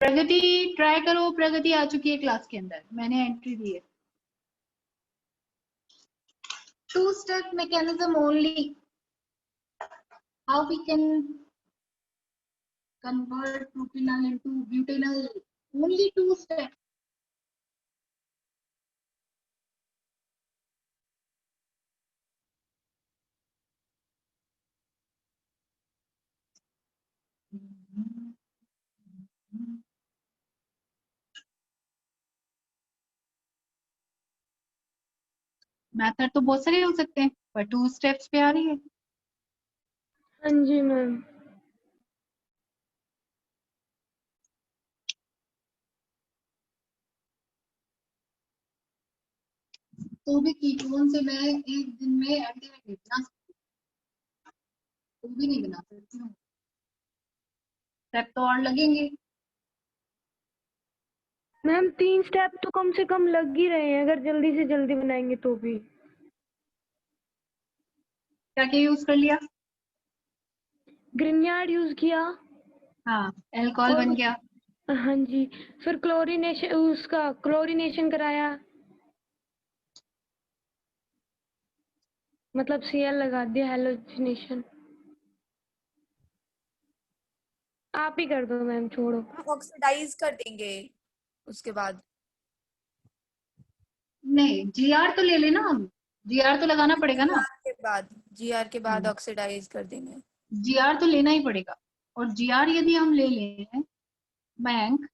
प्रगति try करो, प्रगति आ चुकी है क्लास के अंदर, मैंने एंट्री दी है। 2-step mechanism only. How we can convert propanol into butanol? Only 2 steps. Method तो बहुत सारे हो सकते हैं, पर 2 स्टेप्स पे आ रही है। हाँ जी मैम। तो भी कीटोन से मैं एक दिन में एल्डिहाइड नहीं बना सकती, तो भी नहीं बना सकती हूँ, स्टेप तो और लगेंगे। मैम 3 स्टेप तो कम से कम लग ही रहे हैं, अगर जल्दी से जल्दी बनाएंगे तो भी। क्या क्या यूज कर लिया? ग्रिन्यार्ड यूज किया। हाँ, एल्कोहल बन गया। हाँ जी, फिर क्लोरीनेशन, उसका क्लोरीनेशन कराया, मतलब Cl लगा दिया, हेलोजिनेशन। आप ही कर दो मैम, छोड़ो। ऑक्सीडाइज कर देंगे उसके बाद। नहीं, जीआर तो ले लेना, हम जीआर तो लगाना पड़ेगा ना। जीआर के बाद ऑक्सीडाइज कर देंगे। जीआर तो लेना ही पड़ेगा, और जीआर यदि हम ले लें बैंक,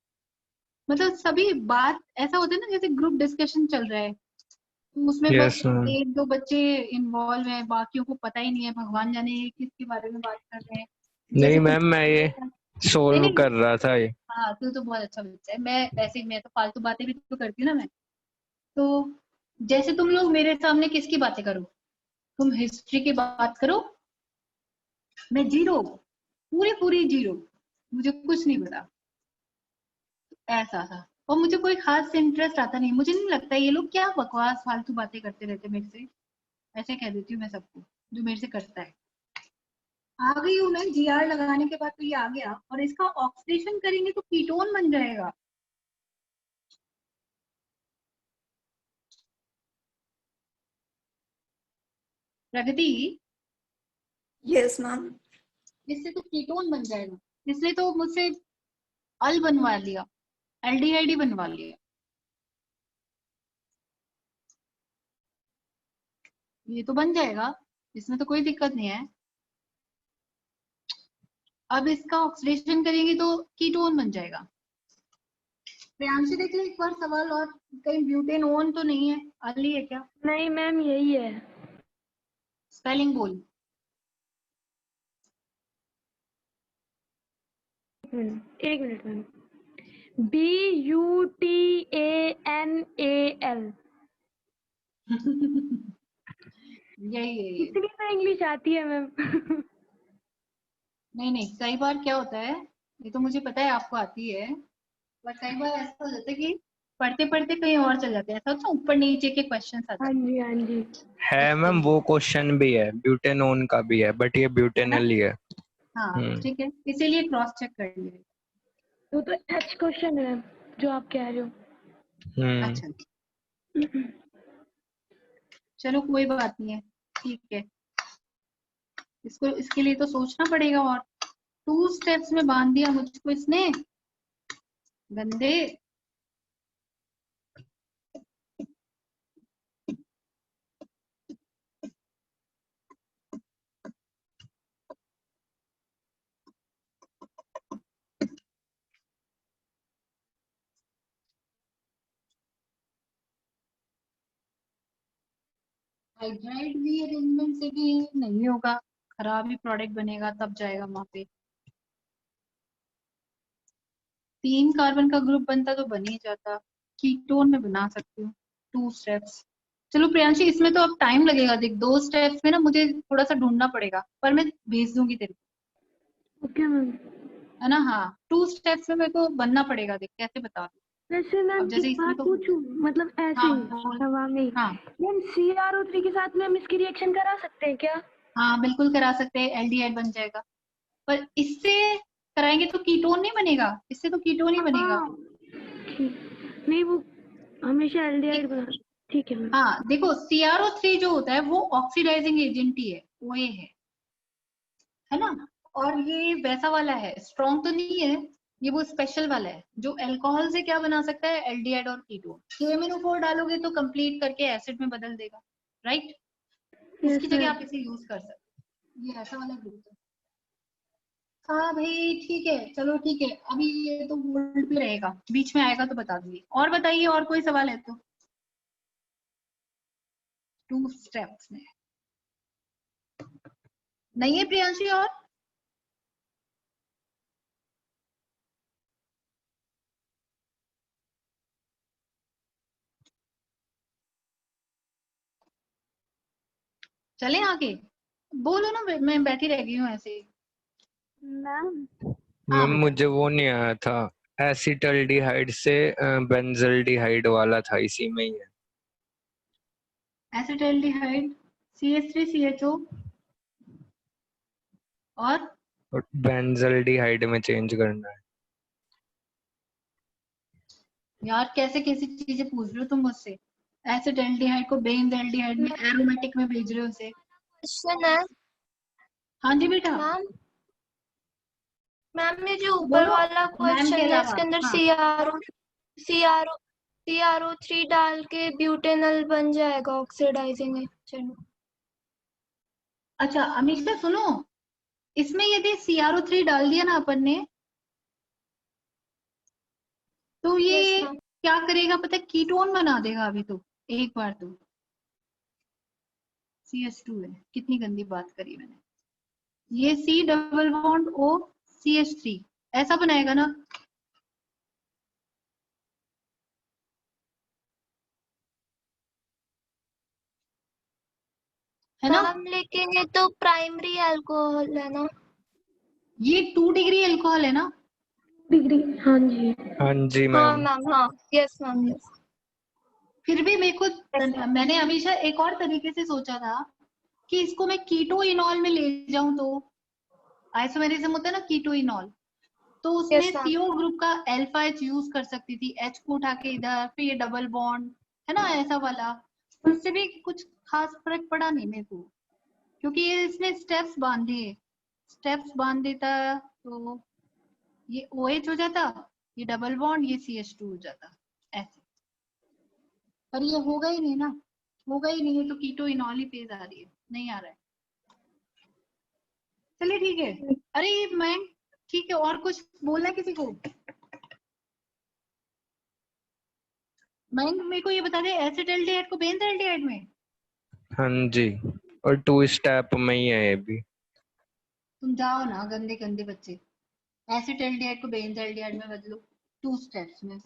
मतलब सभी बात ऐसा होता है ना, जैसे ग्रुप डिस्कशन चल रहा है, तो उसमें Yes, बस ma'am. 1-2 बच्चे इन्वॉल्व हैं, बाकियों को पता ही नहीं है, भगवान जाने ये किसके बारे में बात कर रहे हैं। नहीं मैम, मैं ये सोल्व नहीं, कर रहा था ये। हाँ, तू तो बहुत अच्छा बच्चा है। मैं वैसे, मैं तो फालतू बातें भी तो करती हूँ ना मैं। तो जैसे तुम लोग मेरे सामने किसकी बातें करो, तुम हिस्ट्री की बात करो, मैं जीरो, पूरी पूरी जीरो, मुझे कुछ नहीं पता, ऐसा था। और मुझे कोई खास इंटरेस्ट आता नहीं, मुझे नहीं लगता ये लोग क्या बकवास फालतू बातें करते रहते मेरे से, ऐसे कह देती हूँ मैं सबको जो मेरे से करता है। आ गई हूँ मैं, जीआर लगाने के बाद तो ये आ गया, और इसका ऑक्सीडेशन करेंगे तो कीटोन बन जाएगा। प्रगति, यस मैम। इससे तो कीटोन बन जाएगा, इसलिए तो मुझसे अल बनवा लिया, एल्डिहाइड बनवा लिया। ये तो बन जाएगा, इसमें तो कोई दिक्कत नहीं है। अब इसका ऑक्सीडेशन करेंगे तो कीटोन बन जाएगा। प्रियांशी देख ले एक बार सवाल, और कहीं ब्यूटेनोन तो नहीं है, अल ही है क्या? नहीं मैम, यही है। स्पेलिंग बोल। एक मिनट मैम। BUTANAL। यही है ये। इतनी तो इंग्लिश आती है मैम। नहीं नहीं, कई बार क्या होता है, ये तो मुझे पता है आपको आती है, पर कई बार ऐसा हो जाता है कि पढ़ते पढ़ते कहीं और चल जाते हैं, ऐसा होता है ऊपर नीचे के क्वेश्चन आ हाँ जाते जी, हाँ जी। है मैम, वो क्वेश्चन भी है, ब्यूटेनोन का भी है, बट ये हैं, ब्यूटेनल ही है। हाँ ठीक है, इसीलिए क्रॉस चेक कर लिया। वो तो H क्वेश्चन है जो आप कह रहे हो। अच्छा, चलो कोई बात नहीं है, ठीक है। इसको, इसके लिए तो सोचना पड़ेगा, और 2 स्टेप्स में बांध दिया मुझको इसने, गंदे। हाइड्राइड रीअरेंजमेंट से भी नहीं होगा, खराब ही प्रोडक्ट बनेगा, तब जाएगा वहां पे। 3 कार्बन का ग्रुप बनता तो बन ही जाता, कीटोन में बना सकती हूँ 2 स्टेप्स। चलो प्रियांशी, इसमें तो अब टाइम लगेगा, देख 2 स्टेप्स में ना मुझे थोड़ा सा ढूंढना पड़ेगा, पर मैं भेज दूंगी तेरे को, ओके मैम। है ना। हाँ, 2 स्टेप्स में मेरे को बनना पड़ेगा, देख कैसे बता दूं। वैसे मैम अब एक जैसे इसमें बात तो, पूछूं, मतलब ऐसे हाँ ही बोल। हवा में। हाँ मैम CrO3 के साथ में हम इसकी रिएक्शन करा सकते हैं क्या? हाँ, बिल्कुल करा सकते हैं, एल्डिहाइड बन जाएगा। पर इससे कराएंगे तो कीटोन नहीं बनेगा, इससे तो कीटोन ही बनेगा। हाँ, ठीक। नहीं वो हमेशा एल्डिहाइड बना। ठीक है मैम। हाँ देखो CrO3 जो होता है वो ऑक्सीडाइजिंग एजेंट ही है, वो ये है ना। और ये वैसा वाला है, स्ट्रॉन्ग तो नहीं है, ये वो स्पेशल वाला है जो अल्कोहल से क्या बना सकता है, एल्डिहाइड और कीटोन। KMnO4 डालोगे तो कंप्लीट करके एसिड में बदल देगा, राइट। उसकी जगह आप इसे यूज कर सकते हो, ये ऐसा वाला ग्रुप है। हाँ भाई ठीक है, चलो ठीक है, अभी ये तो होल्ड पे रहेगा, बीच में आएगा तो बता दूंगी। और बताइए, और कोई सवाल है तो। 2 स्टेप्स में नहीं है प्रियांशी? और चले आगे, बोलो ना, मैं बैठी रह गई हूँ ऐसे ही। मैम हाँ मैम बेटा। मुझे वो नहीं आया था, एसिटल्डिहाइड से बेंजल्डिहाइड वाला था, इसी में ही है। एसिटल्डिहाइड CH3CHO और बेंजल्डिहाइड में चेंज करना है। यार कैसे कैसी चीजें पूछ रहे हो तुम मुझसे। एसिटल्डिहाइड को बेंजल्डिहाइड में एरोमेटिक में भेज रहे हो उसे। क्वेश्चन है हाँ जी बेटा। मैम। मैम ये जो ऊपर बोलो वाला मैम के क्वेश्चन है अलावा। इसके अंदर हाँ CrO3 डाल के ब्यूटेनल बन जाएगा ऑक्सीडाइजिंग एजेंट। अच्छा अमीषा सुनो, इसमें यदि CrO3 डाल दिया ना अपन ने, तो यस ये मैम। क्या करेगा पता है, कीटोन बना देगा अभी तो, एक बार तो। CH2 है, कितनी गंदी बात करी मैंने। ये C double bond O CH3 ऐसा बनाएगा ना। है ना। मैम लेकिन ये तो प्राइमरी अल्कोहल है ना। ये 2 डिग्री अल्कोहल है ना। डिग्री। हाँ जी। हाँ जी हाँ मैम। मैम हाँ यस मैम यस। फिर भी मेरे को, यस मैम। मैंने हमेशा एक और तरीके से सोचा था कि इसको मैं कीटो इनॉल में ले जाऊं तो, आइसोमेरिज्म होता है ना कीटो इनॉल, तो उसमें यस मैम। CO ग्रुप का अल्फा H यूज कर सकती थी, H को उठा के इधर, फिर ये डबल बॉन्ड है ना ऐसा वाला। उससे भी कुछ खास फर्क पड़ा नहीं मेरे को, क्योंकि ये इसने स्टेप्स बांध देता तो ये OH हो जाता, ये डबल बॉन्ड, ये CH2 हो जाता ऐसे। पर ये होगा ही नहीं ना, होगा ही नहीं है, तो कीटो इनॉल ही फेज आ रही है, नहीं आ रहा है। चलिए ठीक है। अरे मैं, ठीक है, और कुछ बोलना है किसी को? मैं, मेरे को ये बता दे, एसिटल्डिहाइड को बेंजल्डिहाइड में। हाँ जी, और 2 स्टेप में ही है ये भी। तुम जाओ ना गंदे गंदे बच्चे, एसिटल्डिहाइड को बेंजल्डिहाइड में बदलो 2 स्टेप्स में।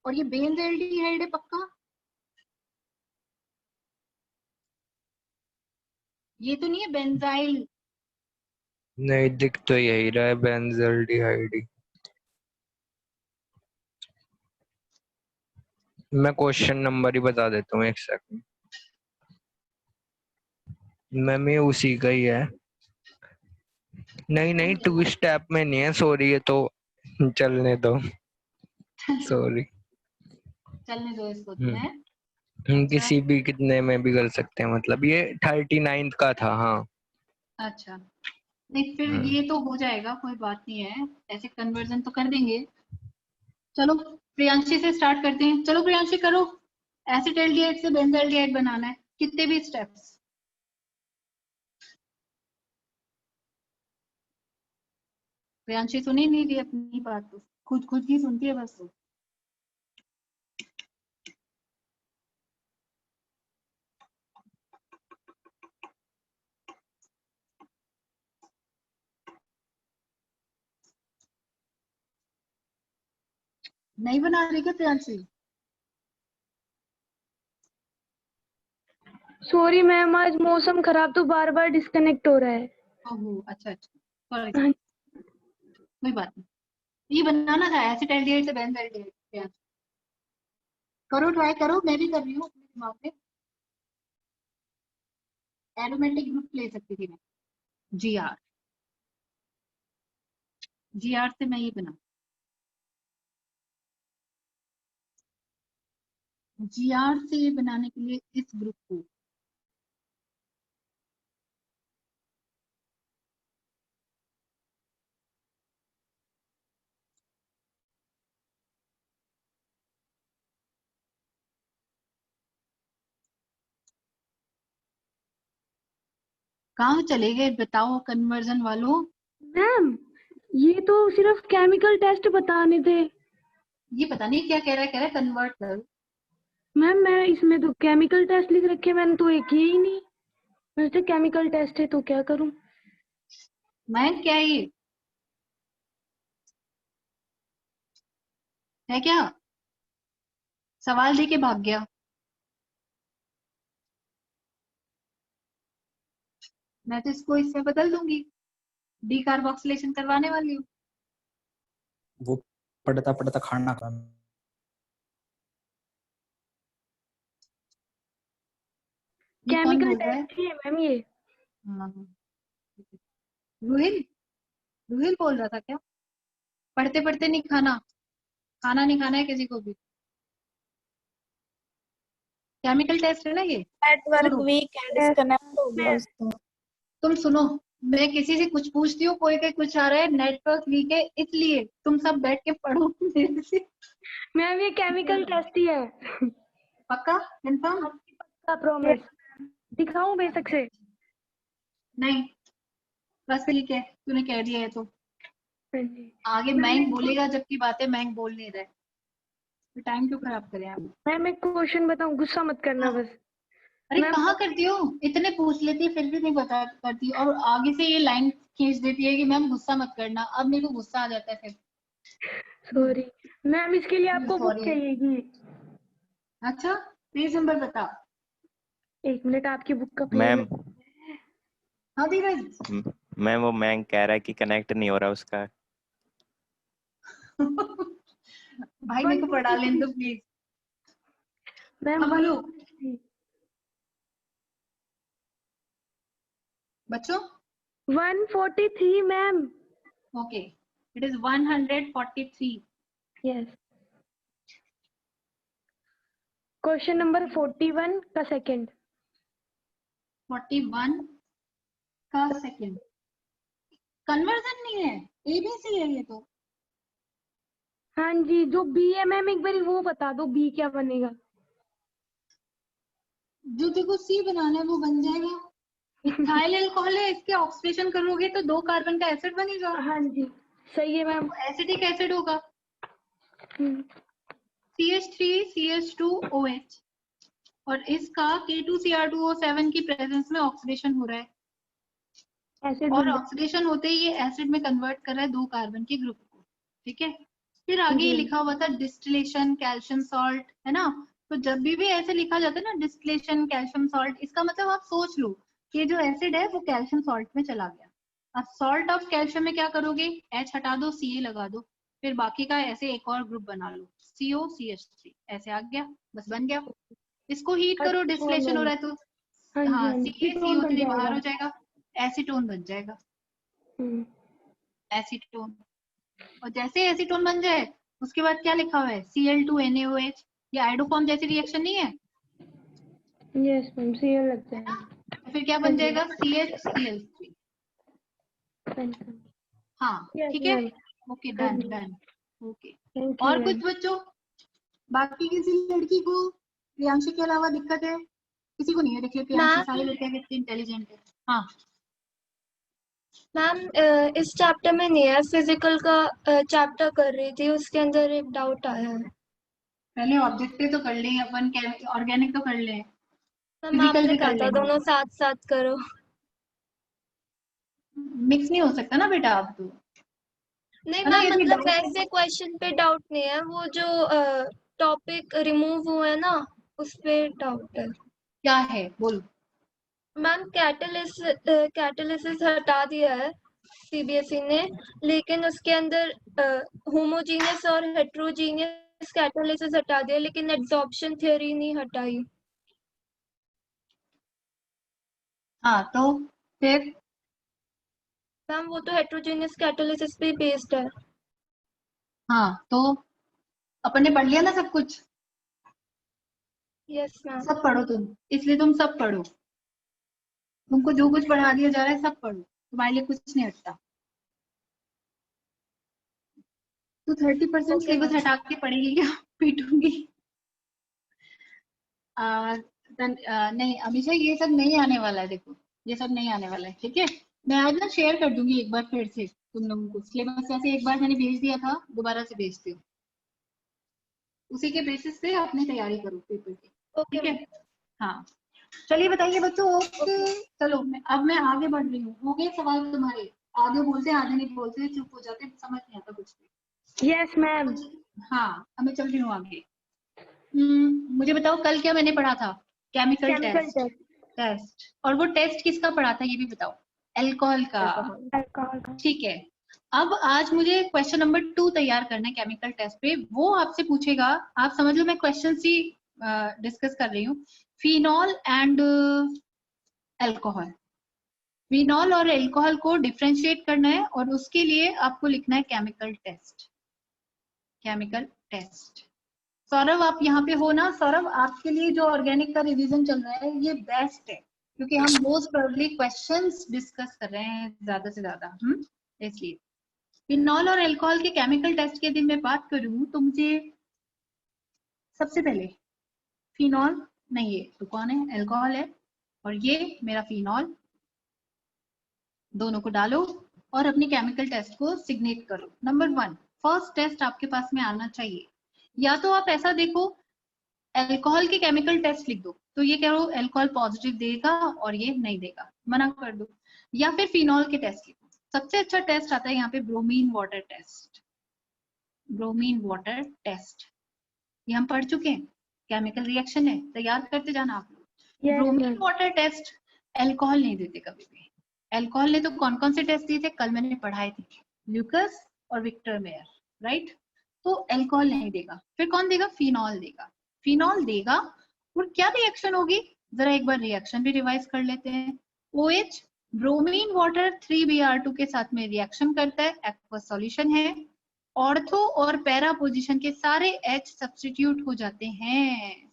और ये बेंजल्डिहाइड है पक्का, ये तो नहीं है बेंजाइल। नहीं, दिख तो यही रहा है, बेंजल्डिहाइड ही। मैं क्वेश्चन नंबर ही बता देता हूँ, एक सेकंड। मैम ये उसी का ही है। नहीं नहीं, 2 स्टेप में नहीं है, सॉरी, ये तो चलने दो, सॉरी। चलने दो इसको तुम्हें। अच्छा किसी भी कितने में भी कर सकते हैं, मतलब ये 39th का था। हाँ। अच्छा, नहीं फिर हम्म, ये तो हो जाएगा, कोई बात नहीं है, ऐसे कन्वर्जन तो कर देंगे। चलो प्रियांशी से स्टार्ट करते हैं, चलो प्रियांशी करो। एसिटल्डिहाइड से बेंजल्डिहाइड बनाना है, कितने भी स्टेप्स। प्रियांशी सुनी नहीं रही अपनी बात, तो खुद खुद की सुनती है बस। तो नहीं बना रही क्या प्रियांशी? सॉरी मैम, आज मौसम खराब तो बार बार डिस्कनेक्ट हो रहा है। ओहो अच्छा अच्छा, सॉरी हाँ, कोई बात नहीं। ये बनाना था एसिटल्डिहाइड से बेंजल्डिहाइड, प्रियांशी करो, ट्राई करो, मैं भी कर रही हूँ अपने दिमाग पे। एरोमेटिक ग्रुप ले सकती थी मैं, जीआर, जीआर से मैं ये बना, जीआर से ये बनाने के लिए इस ग्रुप को कहाँ चले गए बताओ कन्वर्जन वालों। मैम ये तो सिर्फ केमिकल टेस्ट बताने थे। ये पता नहीं क्या कह रहा है कन्वर्ट कर। मैम मैं इसमें तो केमिकल टेस्ट लिख रखे, मैंने तो एक किया ही नहीं। मैं तो केमिकल टेस्ट है तो क्या करूं। मैं क्या ये है क्या, सवाल दे के भाग गया। मैं तो इसको इससे बदल दूंगी, डीकार्बोक्सिलेशन करवाने वाली हूँ। वो पढ़ता पढ़ता खाना खा। ये कौन केमिकल बोल रहा है? टेस्ट ही है मैम ये। हाँ, रुहिल, रुहिल बोल रहा था क्या? पढ़ते पढ़ते नहीं खाना, खाना नहीं खाना है किसी को भी। केमिकल टेस्ट है ना ये। नेटवर्क सुनो, वीक है, डिस्कनेक्ट हो गया उसका। तुम सुनो, मैं किसी से कुछ पूछती हूँ, कोई कुछ आ रहा है, नेटवर्क वीक है, इसलिए तुम सब बैठ के पढ़ो मेरे से। मैम ये केमिकल टेस्ट ही है। पक्का कंफर्म? का प्रॉमिस। दिखाऊं बेशक से? नहीं बस ठीक है, तूने कह दिया है तो हाँ जी। आगे मैंग बोलेगा, जबकि बातें मैंग बोल नहीं रहे, तो टाइम क्यों खराब करें आप। मैम एक क्वेश्चन बताऊं, गुस्सा मत करना बस। अरे मैम कहाँ करती हो, इतने पूछ लेती है फिर भी नहीं बता करती, और आगे से ये लाइन खींच देती है कि मैम गुस्सा मत करना। अब मेरे को गुस्सा आ जाता है फिर। सॉरी मैम, इसके लिए आपको बुक Sorry. चाहिएगी। अच्छा पेज नंबर बता। 1 मिनट, आपकी बुक का मैम हाँ धीरज। मैम वो मैंग कह रहा है कि कनेक्ट नहीं हो रहा उसका। भाई मेरे को पढ़ा लेने दो प्लीज। मैम हाँ बोलो बच्चों। 143 ma'am. Okay it is 143। Yes. Question number 41 का सेकंड। 41 का सेकंड। कन्वर्जन नहीं है, एबीसी है ये तो। हाँ जी, जो बी है मैम एक बार वो बता दो, बी क्या बनेगा। जो देखो सी बनाना है वो बन जाएगा। इथाइल अल्कोहल है, इसके ऑक्सीडेशन करोगे तो 2 कार्बन का एसिड बनेगा। हाँ जी सही है मैम। एसिटिक एसिड होगा CH3CH2OH, और इसका K2Cr2O7 की प्रेजेंस में ऑक्सीडेशन हो रहा है, एसिड और बन ऑक्सीडेशन होते ही ये एसिड में कन्वर्ट कर रहा है 2 कार्बन के ग्रुप को। ठीक है, फिर आगे ये लिखा हुआ था डिस्टिलेशन कैल्शियम सॉल्ट, है ना। तो जब भी ऐसे लिखा जाता है ना डिस्टिलेशन कैल्शियम सॉल्ट, इसका मतलब आप सोच लो कि जो एसिड है वो कैल्शियम सॉल्ट में चला गया। अब सॉल्ट ऑफ कैल्शियम में क्या करोगे, H हटा दो, Ca लगा दो, फिर बाकी का ऐसे एक और ग्रुप बना लो, COCH3 ऐसे आ गया, बस बन गया। इसको हीट करो, डिस्टिलेशन हो रहा है तो हाँ जी, हाँ हाँ जी, कीटोन बन CaCO3 बाहर जाएगा। हो जाएगा, एसीटोन बन जाएगा, एसीटोन। और जैसे एसीटोन बन जाए उसके बाद क्या लिखा हुआ है, Cl2NaOH। ये आइडोफॉर्म जैसी रिएक्शन नहीं है, यस मैम, Cl लग है ना। जाएगा। तो फिर क्या बन जाएगा, CHCl3। हाँ Yes, ठीक है, ma'am. ओके हाँ डन जी। Done okay. थैंक यू और मैम। कुछ बच्चों, बाकी किसी लड़की को प्रियांशी के अलावा दिक्कत है? किसी को नहीं है? देखिए प्रियांशी, मैम सारी लड़कियां कितनी इंटेलिजेंट है। हाँ मैम इस चैप्टर में नहीं है, फिजिकल का चैप्टर कर रही थी, उसके अंदर एक डाउट आया है। पहले ऑब्जेक्टिव तो कर लें अपन, ऑर्गेनिक तो कर लें, मैम फिजिकल आपने भी कहा कर था लेंगे। दोनों साथ साथ करो। मिक्स नहीं हो सकता ना बेटा अब तो, नहीं है ना। मैम, यदि मतलब डाउट वैसे क्वेश्चन पे डाउट नहीं है, वो जो टॉपिक रिमूव हुए हैं ना, उस पे डाउट है। क्या है बोलो। मैम कैटालिसिस हटा दिया है सीबीएसई ने, लेकिन उसके अंदर होमोजीनियस और हेट्रोजीनियस कैटालिसिस हटा दिया, लेकिन एड्सॉर्प्शन थ्योरी नहीं हटाई। हाँ तो फिर मैम वो तो हेट्रोजेनियस कैटालिसिस पे बेस्ड है। हाँ तो अपन ने पढ़ लिया ना सब कुछ, यस मैम। सब पढ़ो तुम, इसलिए तुम सब पढ़ो, तुमको जो कुछ पढ़ा दिया जा रहा है सब पढ़ो, तुम्हारे लिए कुछ नहीं हटता। तू 30% ओके सिलेबस मैम। हटा के पढ़ेगी क्या? पीटूंगी। नहीं अमीषा, ये सब नहीं आने वाला है, देखो ये सब नहीं आने वाला है, ठीक है। मैं आज ना शेयर कर दूंगी एक बार फिर से तुम लोगों को सिलेबस, जैसे एक बार मैंने भेज दिया था दोबारा से भेजती हूँ, उसी के बेसिस पे अपनी तैयारी करो पेपर की, ओके ठीक है। मैम। हाँ चलिए बताइए बच्चों, ओके चलो अब मैं आगे बढ़ रही हूँ, हो गए सवाल तुम्हारे? आगे बोलते हैं आगे नहीं बोलते, चुप हो जाते, समझ नहीं आता कुछ भी। Yes ma'am. हाँ अब मैं चल रही हूँ आगे। मुझे बताओ कल क्या मैंने पढ़ा था? Chemical chemical test. Test. Test, और वो टेस्ट किसका पढ़ा था ये भी बताओ? अल्कोहल का। अल्कोहल का। ठीक है, अब आज मुझे क्वेश्चन नंबर 2 तैयार करना है केमिकल टेस्ट पे, वो आपसे पूछेगा, आप समझ लो मैं क्वेश्चन ही डिस्कस कर रही हूँ। फिनॉल एंड अल्कोहल, फिनॉल और अल्कोहल को डिफरेंशिएट करना है और उसके लिए आपको लिखना है chemical test. Chemical test. Saurabh आप यहाँ पे हो ना? सौरभ आपके लिए जो ऑर्गेनिक का रिवीजन चल रहा है ये बेस्ट है, क्योंकि हम मोस्ट प्रोबेबली क्वेश्चंस डिस्कस कर रहे हैं ज्यादा से ज्यादा, इसलिए। फिनॉल और अल्कोहल के केमिकल टेस्ट की यदि मैं बात करूं तो मुझे सबसे पहले फिनॉल, नहीं ये तो कौन है? अल्कोहल है, और ये मेरा फिनॉल, दोनों को डालो और अपनी केमिकल टेस्ट को सिग्नेट करो। नंबर 1 फर्स्ट टेस्ट आपके पास में आना चाहिए, या तो आप ऐसा देखो अल्कोहल के केमिकल टेस्ट लिख दो, तो ये कह लो अल्कोहल पॉजिटिव देगा और ये नहीं देगा, मना कर दो, या फिर फिनॉल के टेस्ट लिखो। सबसे अच्छा टेस्ट आता है यहाँ पे bromine water test. Bromine water test ये हम पढ़ चुके हैं, केमिकल रिएक्शन है, तैयार करते जाना आप लोग। Yes bromine ma'am. Water test alcohol नहीं देते कभी भी। अल्कोहल ने तो कौन कौन से टेस्ट दिए थे कल मैंने पढ़ाए थे, ल्यूकस और विक्टर मेयर, राइट। तो अल्कोहल नहीं देगा, फिर कौन देगा? फिनॉल देगा। फिनॉल देगा और क्या रिएक्शन होगी, जरा एक बार रिएक्शन भी रिवाइज कर लेते हैं। OH ब्रोमीन वाटर 3Br2 के साथ में रिएक्शन करता है, एक्वस सॉल्यूशन है, ऑर्थो और पैरा पोजीशन के सारे H सब्स्टिट्यूट हो जाते हैं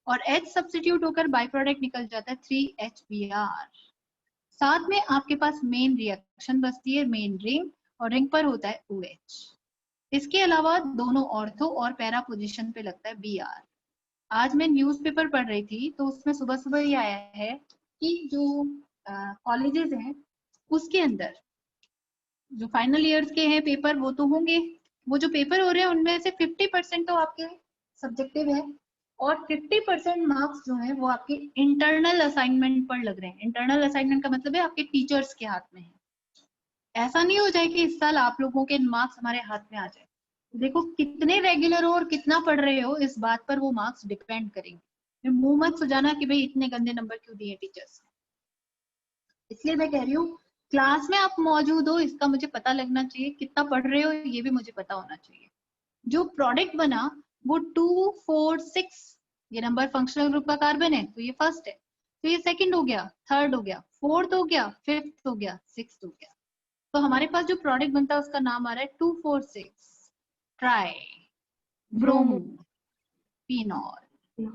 और H सब्स्टिट्यूट होकर बाय प्रोडक्ट निकल जाता है 3HBr। साथ में आपके पास मेन रिएक्शन बचती है, मेन रिंग, और रिंग पर होता है OH। इसके अलावा दोनों ऑर्थो और पैरा पोजीशन पे लगता है Br। आज मैं न्यूज़पेपर पढ़ रही थी तो उसमें सुबह सुबह ये आया है कि जो कॉलेजेस हैं उसके अंदर जो फाइनल ईयर्स के हैं पेपर वो तो होंगे, वो जो पेपर हो रहे हैं उनमें से 50% तो आपके सब्जेक्टिव है और 50% मार्क्स जो है वो आपके इंटरनल असाइनमेंट पर लग रहे हैं। इंटरनल असाइनमेंट का मतलब है आपके टीचर्स के हाथ में है। ऐसा नहीं हो जाए कि इस साल आप लोगों के मार्क्स हमारे हाथ में आ जाए। देखो कितने रेगुलर हो और कितना पढ़ रहे हो इस बात पर वो मार्क्स डिपेंड करेंगे। मुंह मत सुझाना कि भाई इतने गंदे नंबर क्यों दिए टीचर्स ने। इसलिए मैं कह रही हूँ क्लास में आप मौजूद हो इसका मुझे पता लगना चाहिए, कितना पढ़ रहे हो ये भी मुझे पता होना चाहिए। जो प्रोडक्ट बना वो 2, 4, 6 ये नंबर फंक्शनल ग्रुप का कार्बन है तो ये फर्स्ट है, तो ये सेकंड हो गया, थर्ड हो गया, फोर्थ हो गया, फिफ्थ हो गया, सिक्स्थ हो गया। तो हमारे पास जो प्रोडक्ट बनता है उसका नाम आ रहा है 2,4,6 ट्राई ब्रोमो फिनॉल।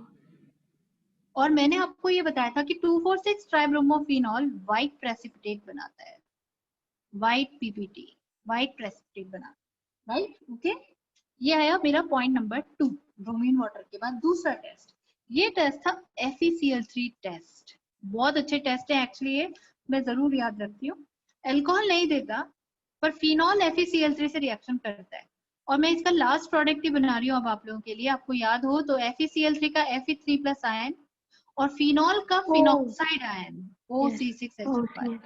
और मैंने आपको ये बताया था कि 2,4,6 ट्राइब्रोमोफिनॉल व्हाइट प्रेसिपिटेट बनाता है, व्हाइट PPT, व्हाइट प्रेसिपिटेट बनाता है, राइट। ओके, ये आया मेरा पॉइंट नंबर 2 ब्रोमीन वाटर के बाद। दूसरा टेस्ट, ये टेस्ट था FeCl3 टेस्ट। बहुत अच्छे टेस्ट है एक्चुअली, ये मैं जरूर याद रखती हूँ। अल्कोहल नहीं देता पर फिनॉल FeCl3 से रिएक्शन करता है और मैं इसका लास्ट प्रोडक्ट ही बना रही हूँ अब आप लोगों के लिए। आपको याद हो तो FeCl3 का Fe3+ आयन और फिनॉल का फिनॉक्साइड आयन OC6H5,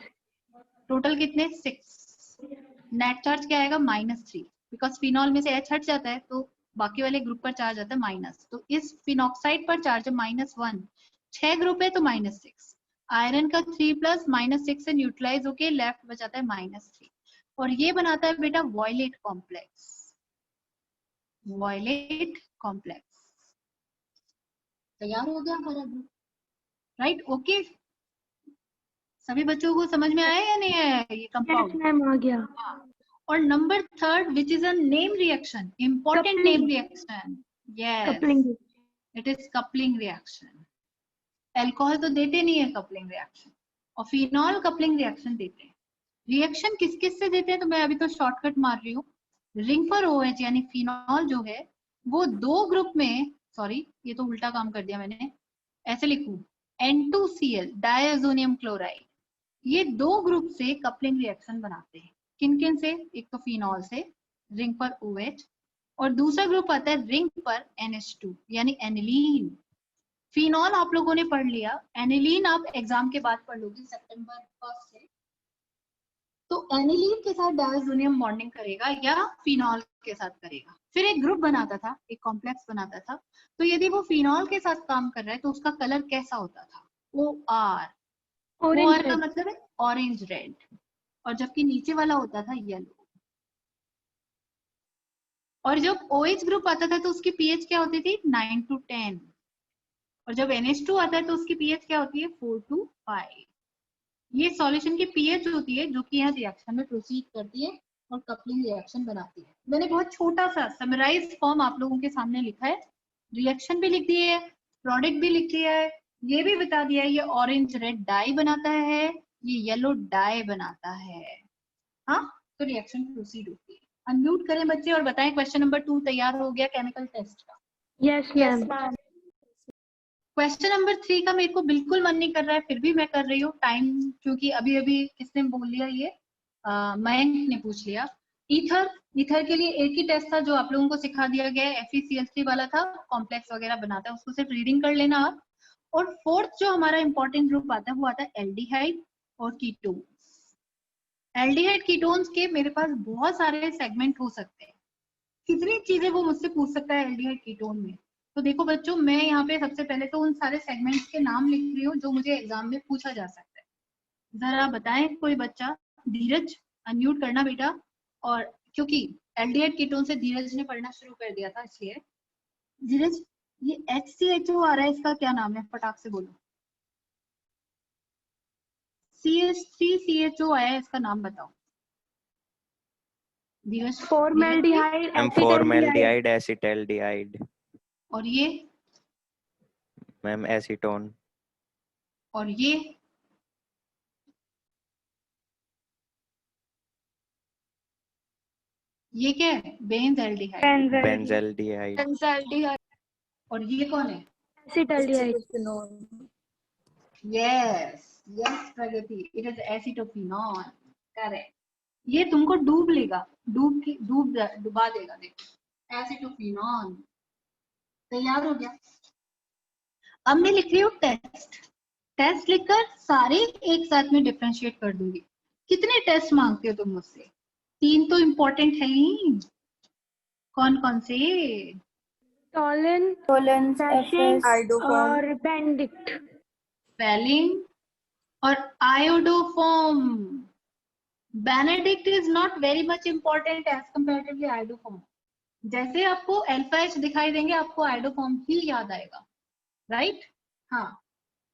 टोटल कितने 6। नेट चार्ज क्या आएगा -3, बिकॉज फिनॉल में से H हट जाता है तो बाकी वाले ग्रुप पर चार्ज आता है माइनस, तो इस फिनॉक्साइड पर चार्ज है -1, 6 ग्रुप है तो -6। आयरन का 3+ -6 से न्यूट्रलाइज होके लेफ्ट बचाता है -3 और ये बनाता है बेटा वॉयलेट कॉम्प्लेक्स। वॉयलेट कॉम्प्लेक्स तैयार हो गया हमारा ग्रुप, राइट। ओके, सभी बच्चों को समझ में आया या नहीं आया ये यस कंपाउंड? मैम आ गया। और number third which is a name reaction, important Coupling. Name reaction, yes coupling. It is coupling reaction. Alcohol तो देते नहीं है कपलिंग रिएक्शन, और फिनॉल कपलिंग रिएक्शन देते हैं। रिएक्शन किस किस से देते हैं तो मैं अभी तो शॉर्टकट मार रही हूँ। रिंग पर OH यानी फिनॉल जो है वो दो ग्रुप में, सॉरी ये तो उल्टा काम कर दिया मैंने, ऐसे लिखूं N2Cl डायजोनियम क्लोराइड, ये दो ग्रुप से कपलिंग रिएक्शन बनाते हैं। किन किन से? एक तो फिनॉल से रिंग पर OH, और दूसरा ग्रुप आता है रिंग पर NH2 यानी एनिलीन। फिनॉल आप लोगों ने पढ़ लिया, एनिलीन आप एग्जाम के बाद पढ़ लोगे सितंबर 1 से। तो एनिलीन के साथ डायजोनियम बॉन्डिंग करेगा या फिनॉल के साथ करेगा, फिर एक ग्रुप बनाता था, एक कॉम्प्लेक्स बनाता था। तो यदि वो फिनॉल के साथ काम कर रहा है तो उसका कलर कैसा होता था? OR। OR का मतलब है ऑरेंज रेड, और जबकि नीचे वाला होता था येलो। और जब OH ग्रुप आता था तो उसकी pH क्या होती थी? 9 to 10, और जब NH2 आता है तो उसकी pH क्या होती है? 4 to 5। ये सॉल्यूशन की pH होती है जो कि यहाँ रिएक्शन में प्रोसीड करती है और कपलिंग रिएक्शन बनाती है। मैंने बहुत छोटा सा समराइज फॉर्म आप लोगों के सामने लिखा है, रिएक्शन भी लिख दिया है, प्रोडक्ट भी लिख दिया है, ये भी बता दिया है ये ऑरेंज रेड डाई बनाता है, ये येलो डाई बनाता है। हाँ, तो रिएक्शन प्रोसीड होती है। अनम्यूट करें बच्चे और बताएं क्वेश्चन नंबर 2 तैयार हो गया केमिकल टेस्ट का? Yes ma'am. क्वेश्चन नंबर 3 का मेरे को बिल्कुल मन नहीं कर रहा है, फिर भी मैं कर रही हूँ टाइम, क्योंकि अभी अभी किसने बोल लिया ये, मयंक ने पूछ लिया। ईथर के लिए एक ही टेस्ट था जो आप लोगों को सिखा दिया गया है, FeCl3 वाला था, कॉम्प्लेक्स वगैरह बनाता है, उसको सिर्फ रीडिंग कर लेना आप। और फोर्थ जो हमारा इंपॉर्टेंट ग्रुप आता है वो आता है एल्डिहाइड और कीटोन्स। एल्डिहाइड कीटोन्स के मेरे पास बहुत सारे सेगमेंट हो सकते हैं, कितनी चीजें वो मुझसे पूछ सकता है एल्डिहाइड कीटोन में। तो देखो बच्चों, मैं यहाँ पे सबसे पहले तो उन सारे सेगमेंट्स के नाम लिख रही हूँ जो मुझे एग्जाम में पूछा जा सकता है। जरा बताएं कोई बच्चा। धीरज अनम्यूट करना बेटा, और क्योंकि एल्डिहाइड कीटोन से धीरज ने पढ़ना शुरू कर दिया था इसलिए। धीरज, ये HCHO आ रहा है, इसका क्या नाम है? फटाक से बोलो। CH3CHO आया है, इसका नाम बताओ Dheeraj. Formaldehyde, ma'am formaldehyde acetaldehyde. और ये? Ma'am acetone. और ये? ये क्या है? बेंज़ल्डिहाइड। बेंज़ल्डिहाइड। बेंज़ल्डिहाइड। और ये कौन है? Acetaldehyde. Yes yes Pragati, it is acetophenol, correct. ये तुमको डूब लेगा, डुबा देगा। देखो एसिटोफिनॉल तैयार हो गया। अब मैं लिख रही हूँ टेस्ट लिखकर सारे एक साथ में डिफरेंशिएट कर दूंगी। कितने टेस्ट मांगते हो तुम मुझसे? 3 तो इम्पोर्टेंट है ही। कौन कौन से? टॉलेंस, एफएस और बेंडिक्ट। स्पेलिंग और iodoform. Benedict is not very much important as comparatively iodoform. जैसे आपको अल्फा H दिखाई देंगे आपको आयोडोफॉर्म ही याद आएगा, राइट? हाँ,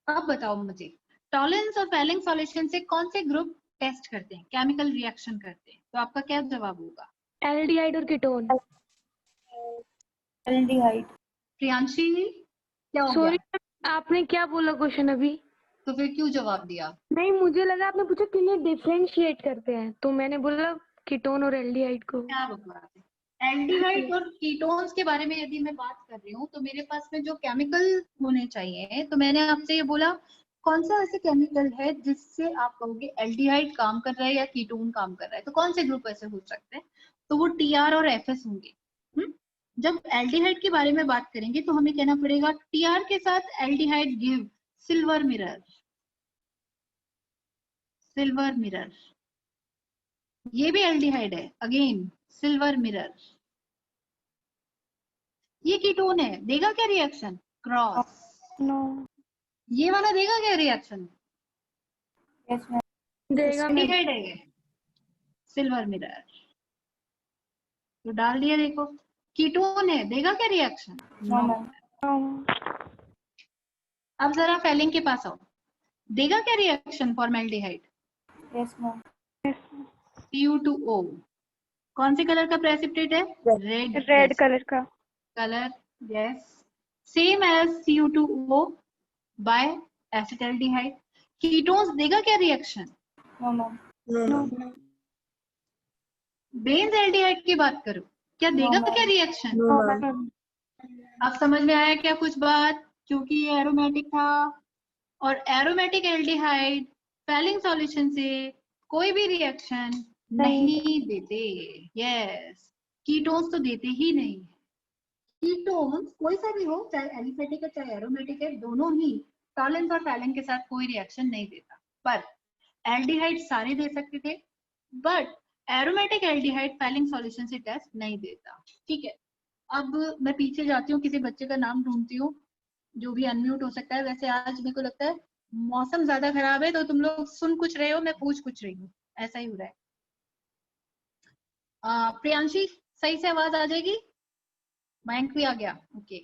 अब बताओ मुझे, टॉलेंस और फेलिंग सॉल्यूशन से कौन से ग्रुप टेस्ट करते हैं, केमिकल रिएक्शन करते हैं? तो आपका क्या जवाब होगा? एल्डिहाइड और कीटोन। एल्डिहाइड। प्रियांशी क्या हो सॉरी गया? आपने क्या बोला क्वेश्चन अभी? तो फिर क्यों जवाब दिया? नहीं, मुझे लगा आपने पूछा किन्हें डिफरेंशिएट करते हैं, तो मैंने बोला कीटोन और एल्डिहाइड को। क्या बकवास है। एल्डिहाइड और कीटोन्स के बारे में यदि मैं बात कर रही हूँ तो मेरे पास में जो केमिकल होने चाहिए, तो मैंने आपसे ये बोला कौन सा ऐसे केमिकल है जिससे आप कहोगे एल्डिहाइड काम कर रहा है या कीटोन काम कर रहा है, तो कौन से ग्रुप ऐसे हो सकते हैं? तो वो TR और FS होंगे। जब एल्डिहाइड के बारे में बात करेंगे तो हमें कहना पड़ेगा TR के साथ aldehyde give silver mirror. Silver mirror, ये भी एल्डिहाइड है, अगेन सिल्वर मिरर। ये कीटोन है, देगा क्या रिएक्शन? क्रॉस। नो। ये वाला देगा क्या रिएक्शन? Yes ma'am. देगा मैम। एल्डिहाइड है ये, सिल्वर मिरर, तो डाल दिया। देखो कीटोन है, देगा क्या रिएक्शन? No ma'am. अब जरा फेलिंग के पास आओ। देगा क्या reaction formaldehyde? Yes, ma'am. Cu2O कौन से कलर का प्रेसिपिटेट है? रेड रेड कलर का। Colour, yes, same as Cu2O by acetaldehyde. Ketones देगा क्या reaction? No, ma'am. Benz aldehyde की बात करो, क्या देगा ma'am. क्या रिएक्शन? No, ma'am. अब समझ में आया क्या कुछ बात? क्योंकि ये एरोमेटिक था और एरोमेटिक एल्डिहाइड फैलिंग सॉल्यूशन से कोई भी रिएक्शन नहीं देते। यस, कीटोन्स तो देते ही नहीं। कीटोन्स कोई सा भी हो, चाहे एलिफेटिक है चाहे एरोमेटिक है, दोनों ही टॉलेंस और फैलिंग के साथ कोई रिएक्शन नहीं देता। पर एल्डिहाइड सारे दे सकते थे, but aromatic aldehyde falling solution से टेस्ट नहीं देता। ठीक है, अब मैं पीछे जाती हूँ, किसी बच्चे का नाम ढूंढती हूँ जो भी अनम्यूट हो सकता है। वैसे आज मेरे को लगता है मौसम ज्यादा खराब है, तो तुम लोग सुन कुछ रहे हो, मैं पूछ कुछ रही हूँ, ऐसा ही हो रहा है। प्रियांशी, सही से आवाज आ जाएगी? मयंक भी आ गया? ओके,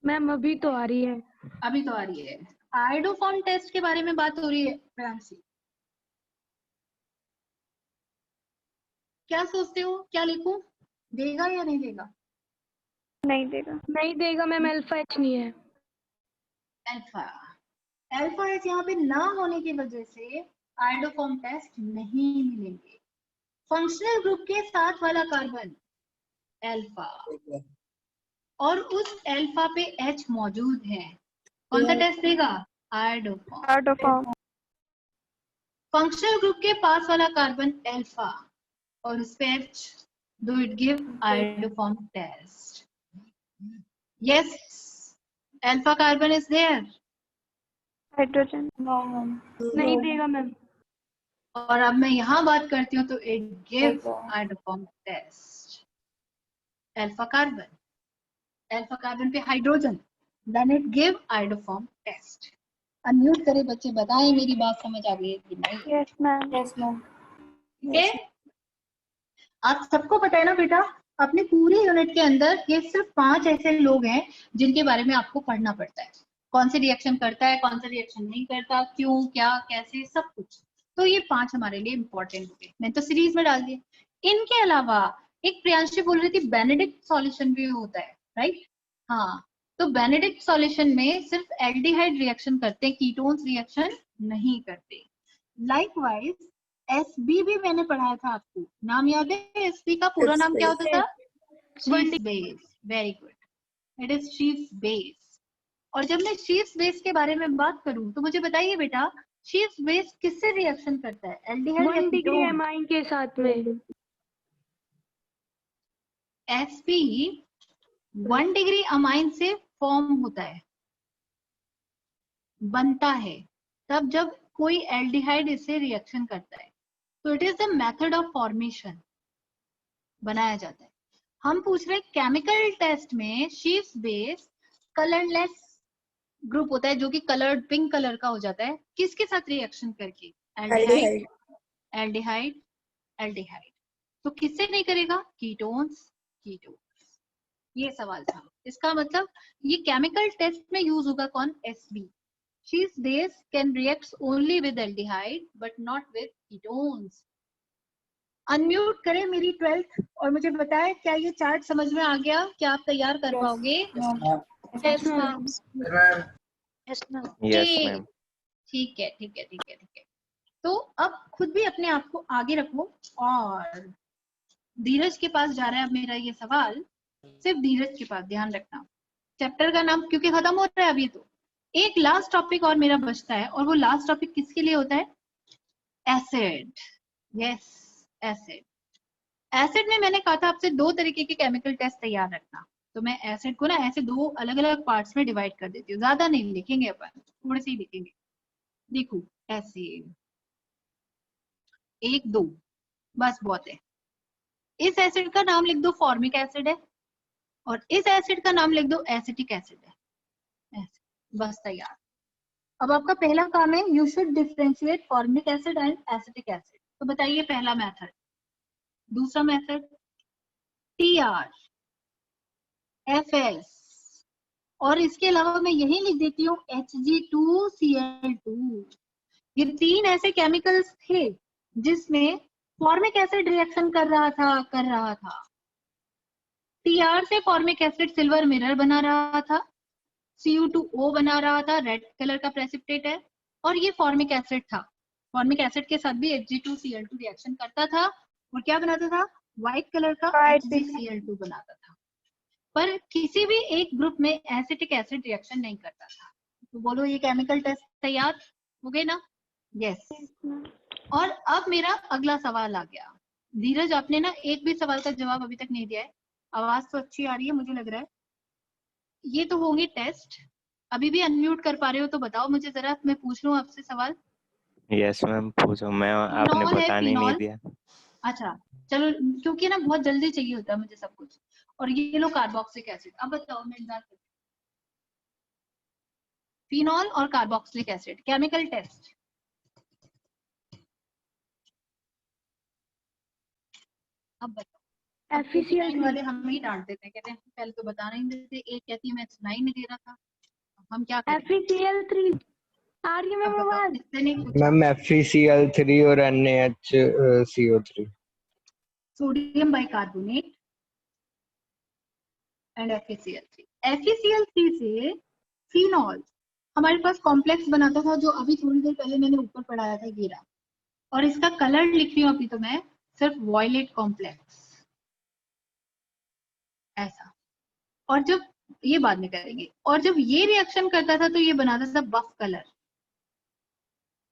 मैम अभी तो आ रही है। अभी तो आ रही है। आयोडोफॉर्म टेस्ट के बारे में बात हो रही है। प्रियांशी, क्या सोचते हो, क्या लिखूं? देगा या नहीं देगा? नहीं देगा। नहीं देगा मैम, अल्फा एच नहीं है। अल्फा, अल्फा एच यहाँ पे ना होने की वजह से आयोडोफॉर्म टेस्ट नहीं मिलेंगे। फंक्शनल ग्रुप के साथ वाला कार्बन अल्फा, और उस अल्फा पे H मौजूद है, कौन सा टेस्ट देगा? आयोडोफॉर्म। फंक्शनल ग्रुप के पास वाला कार्बन अल्फा और उस पे H, do it give iodoform test? Yes, alpha carbon is there. Hydrogen No, ma'am. नहीं देगा मैम। और अब मैं यहाँ बात करती हूँ तो it give Okay. iodoform test. alpha carbon पे hydrogen, then it give iodoform test. Unmute करे बच्चे, बताएं मेरी बात समझ आ गई है कि नहीं? Yes ma'am. Yes, ma'am. ठीक है, आप सबको पता है ना बेटा, अपने पूरी यूनिट के अंदर ये सिर्फ 5 ऐसे लोग हैं जिनके बारे में आपको पढ़ना पड़ता है। कौन से रिएक्शन करता है, कौन सा रिएक्शन नहीं करता, क्यों, क्या, कैसे, सब कुछ। तो ये 5 हमारे लिए इंपॉर्टेंट हो गए, मैंने तो सीरीज में डाल दिए। इनके अलावा एक प्रियांशी बोल रही थी बेनेडिक्ट सॉल्यूशन भी होता है, राइट? हाँ, तो बेनेडिक्ट सॉल्यूशन में सिर्फ एल्डिहाइड रिएक्शन करते हैं, कीटोन्स रिएक्शन नहीं करते। लाइकवाइज एसबी भी मैंने पढ़ाया था आपको, नाम याद है? एसबी का पूरा नाम क्या होता था? शीव्स base. Very good, it is शीव्स बेस। और जब मैं शीव्स बेस के बारे में बात करूं तो मुझे बताइए बेटा, शीव्स बेस किससे रिएक्शन करता है, एल्डिहाइड या 1 डिग्री कीटोन? एमाइन के साथ में। एसपी 1 डिग्री अमाइन से फॉर्म होता है, बनता है, तब जब कोई एल्डिहाइड इससे रिएक्शन करता है, तो it is the method of formation, बनाया जाता है। हम पूछ रहे केमिकल टेस्ट में शीव्स बेस कलरलेस ग्रुप होता है जो कि कलर्ड पिंक कलर का हो जाता है, किसके साथ रिएक्शन करके? Aldehyde, aldehyde, aldehyde. तो किससे नहीं करेगा? Ketones, ketones. ये सवाल था, इसका मतलब ये केमिकल टेस्ट में यूज होगा कौन? एसबी। शीव्स base can react only with aldehyde but not with ketones. Unmute करें मेरी 12th और मुझे बताएं क्या ये चार्ट समझ में आ गया? क्या आप तैयार कर पाओगे? Yes, ma'am. Yes, ma'am. ठीक है, ठीक है, ठीक है, ठीक है। तो अब खुद भी अपने आप को आगे रखो, और धीरज के पास जा रहा है अब मेरा ये सवाल, सिर्फ धीरज के पास, ध्यान रखना। चैप्टर का नाम क्योंकि खत्म हो रहा है अभी, तो एक लास्ट टॉपिक और मेरा बचता है, और वो लास्ट टॉपिक किसके लिए होता है? एसिड। Yes, acid. एसिड में मैंने कहा था आपसे 2 तरीके के केमिकल टेस्ट तैयार रखना, तो मैं एसिड को ना ऐसे 2 अलग अलग पार्ट्स में डिवाइड कर देती हूँ, ज्यादा नहीं लिखेंगे अपन, थोड़े से ही लिखेंगे। देखो, एसिड 1 2 बस बहुत है। इस एसिड का नाम लिख दो फॉर्मिक एसिड है, और इस एसिड का नाम लिख दो एसिटिक एसिड है, बस तैयार। अब आपका पहला काम है, you should differentiate formic acid and acetic acid. तो बताइए पहला मेथड। दूसरा मेथड TR, FS और इसके अलावा मैं यही लिख देती हूँ Hg2Cl2। ये 3 ऐसे केमिकल्स थे जिसमें फॉर्मिक एसिड रिएक्शन कर रहा था। Tr से फॉर्मिक एसिड सिल्वर मिरर बना रहा था, Cu2O बना रहा था, रेड कलर का प्रेसिपिटेट है, और ये फॉर्मिक एसिड था। फॉर्मिक एसिड के साथ भी Hg2Cl2 रिएक्शन करता था और क्या बनाता था, व्हाइट कलर का HgCl2 बनाता था। पर किसी भी एक ग्रुप में एसिटिक एसिड रिएक्शन नहीं करता था। तो बोलो ये केमिकल टेस्ट तैयार हो गए ना? यस। और अब मेरा अगला सवाल आ गया। धीरज, आपने ना एक भी सवाल का जवाब अभी तक नहीं दिया है। आवाज तो अच्छी आ रही है मुझे लग रहा है। ये तो होंगे टेस्ट। अभी भी अनम्यूट कर पा रहे हो तो बताओ मुझे जरा, मैं पूछ रहा हूँ आपसे सवाल। यस मैम पूछो। मैं आपने फिनॉल है, बताने नहीं फिनॉल। दिया। अच्छा चलो, क्योंकि ना बहुत जल्दी चाहिए होता है मुझे सब कुछ। और ये लो कार्बोक्सिलिक एसिड। अब बताओ, मैं इंतजार करती हूँ। फिनॉल और कार्बोक्सिलिक एसिड केमिकल टेस्ट। अब बताओ। FeCl3 वाले हमें ही डांट देते हैं, कहते हैं पहले तो बताना ही नहीं देते। एक कहती है मैं सुनाई नहीं दे रहा था, अब हम क्या करें? FeCl3 आ रही है अब मैम बताओ, आवाज? इससे नहीं पूछा। मैम FeCl3 और NaHCO3। Sodium bicarbonate and FeCl3। FeCl3 से फिनॉल हमारे पास कॉम्प्लेक्स बनाता था, जो अभी थोड़ी देर पहले मैंने ऊपर पढ़ाया था, ये रहा। और इसका कलर लिख रही हूँ अभी तो मैं, सिर्फ वॉयलेट कॉम्प्लेक्स ऐसा। और जब ये बाद में करेंगे, और जब ये रिएक्शन करता था तो ये बनाता था बफ कलर।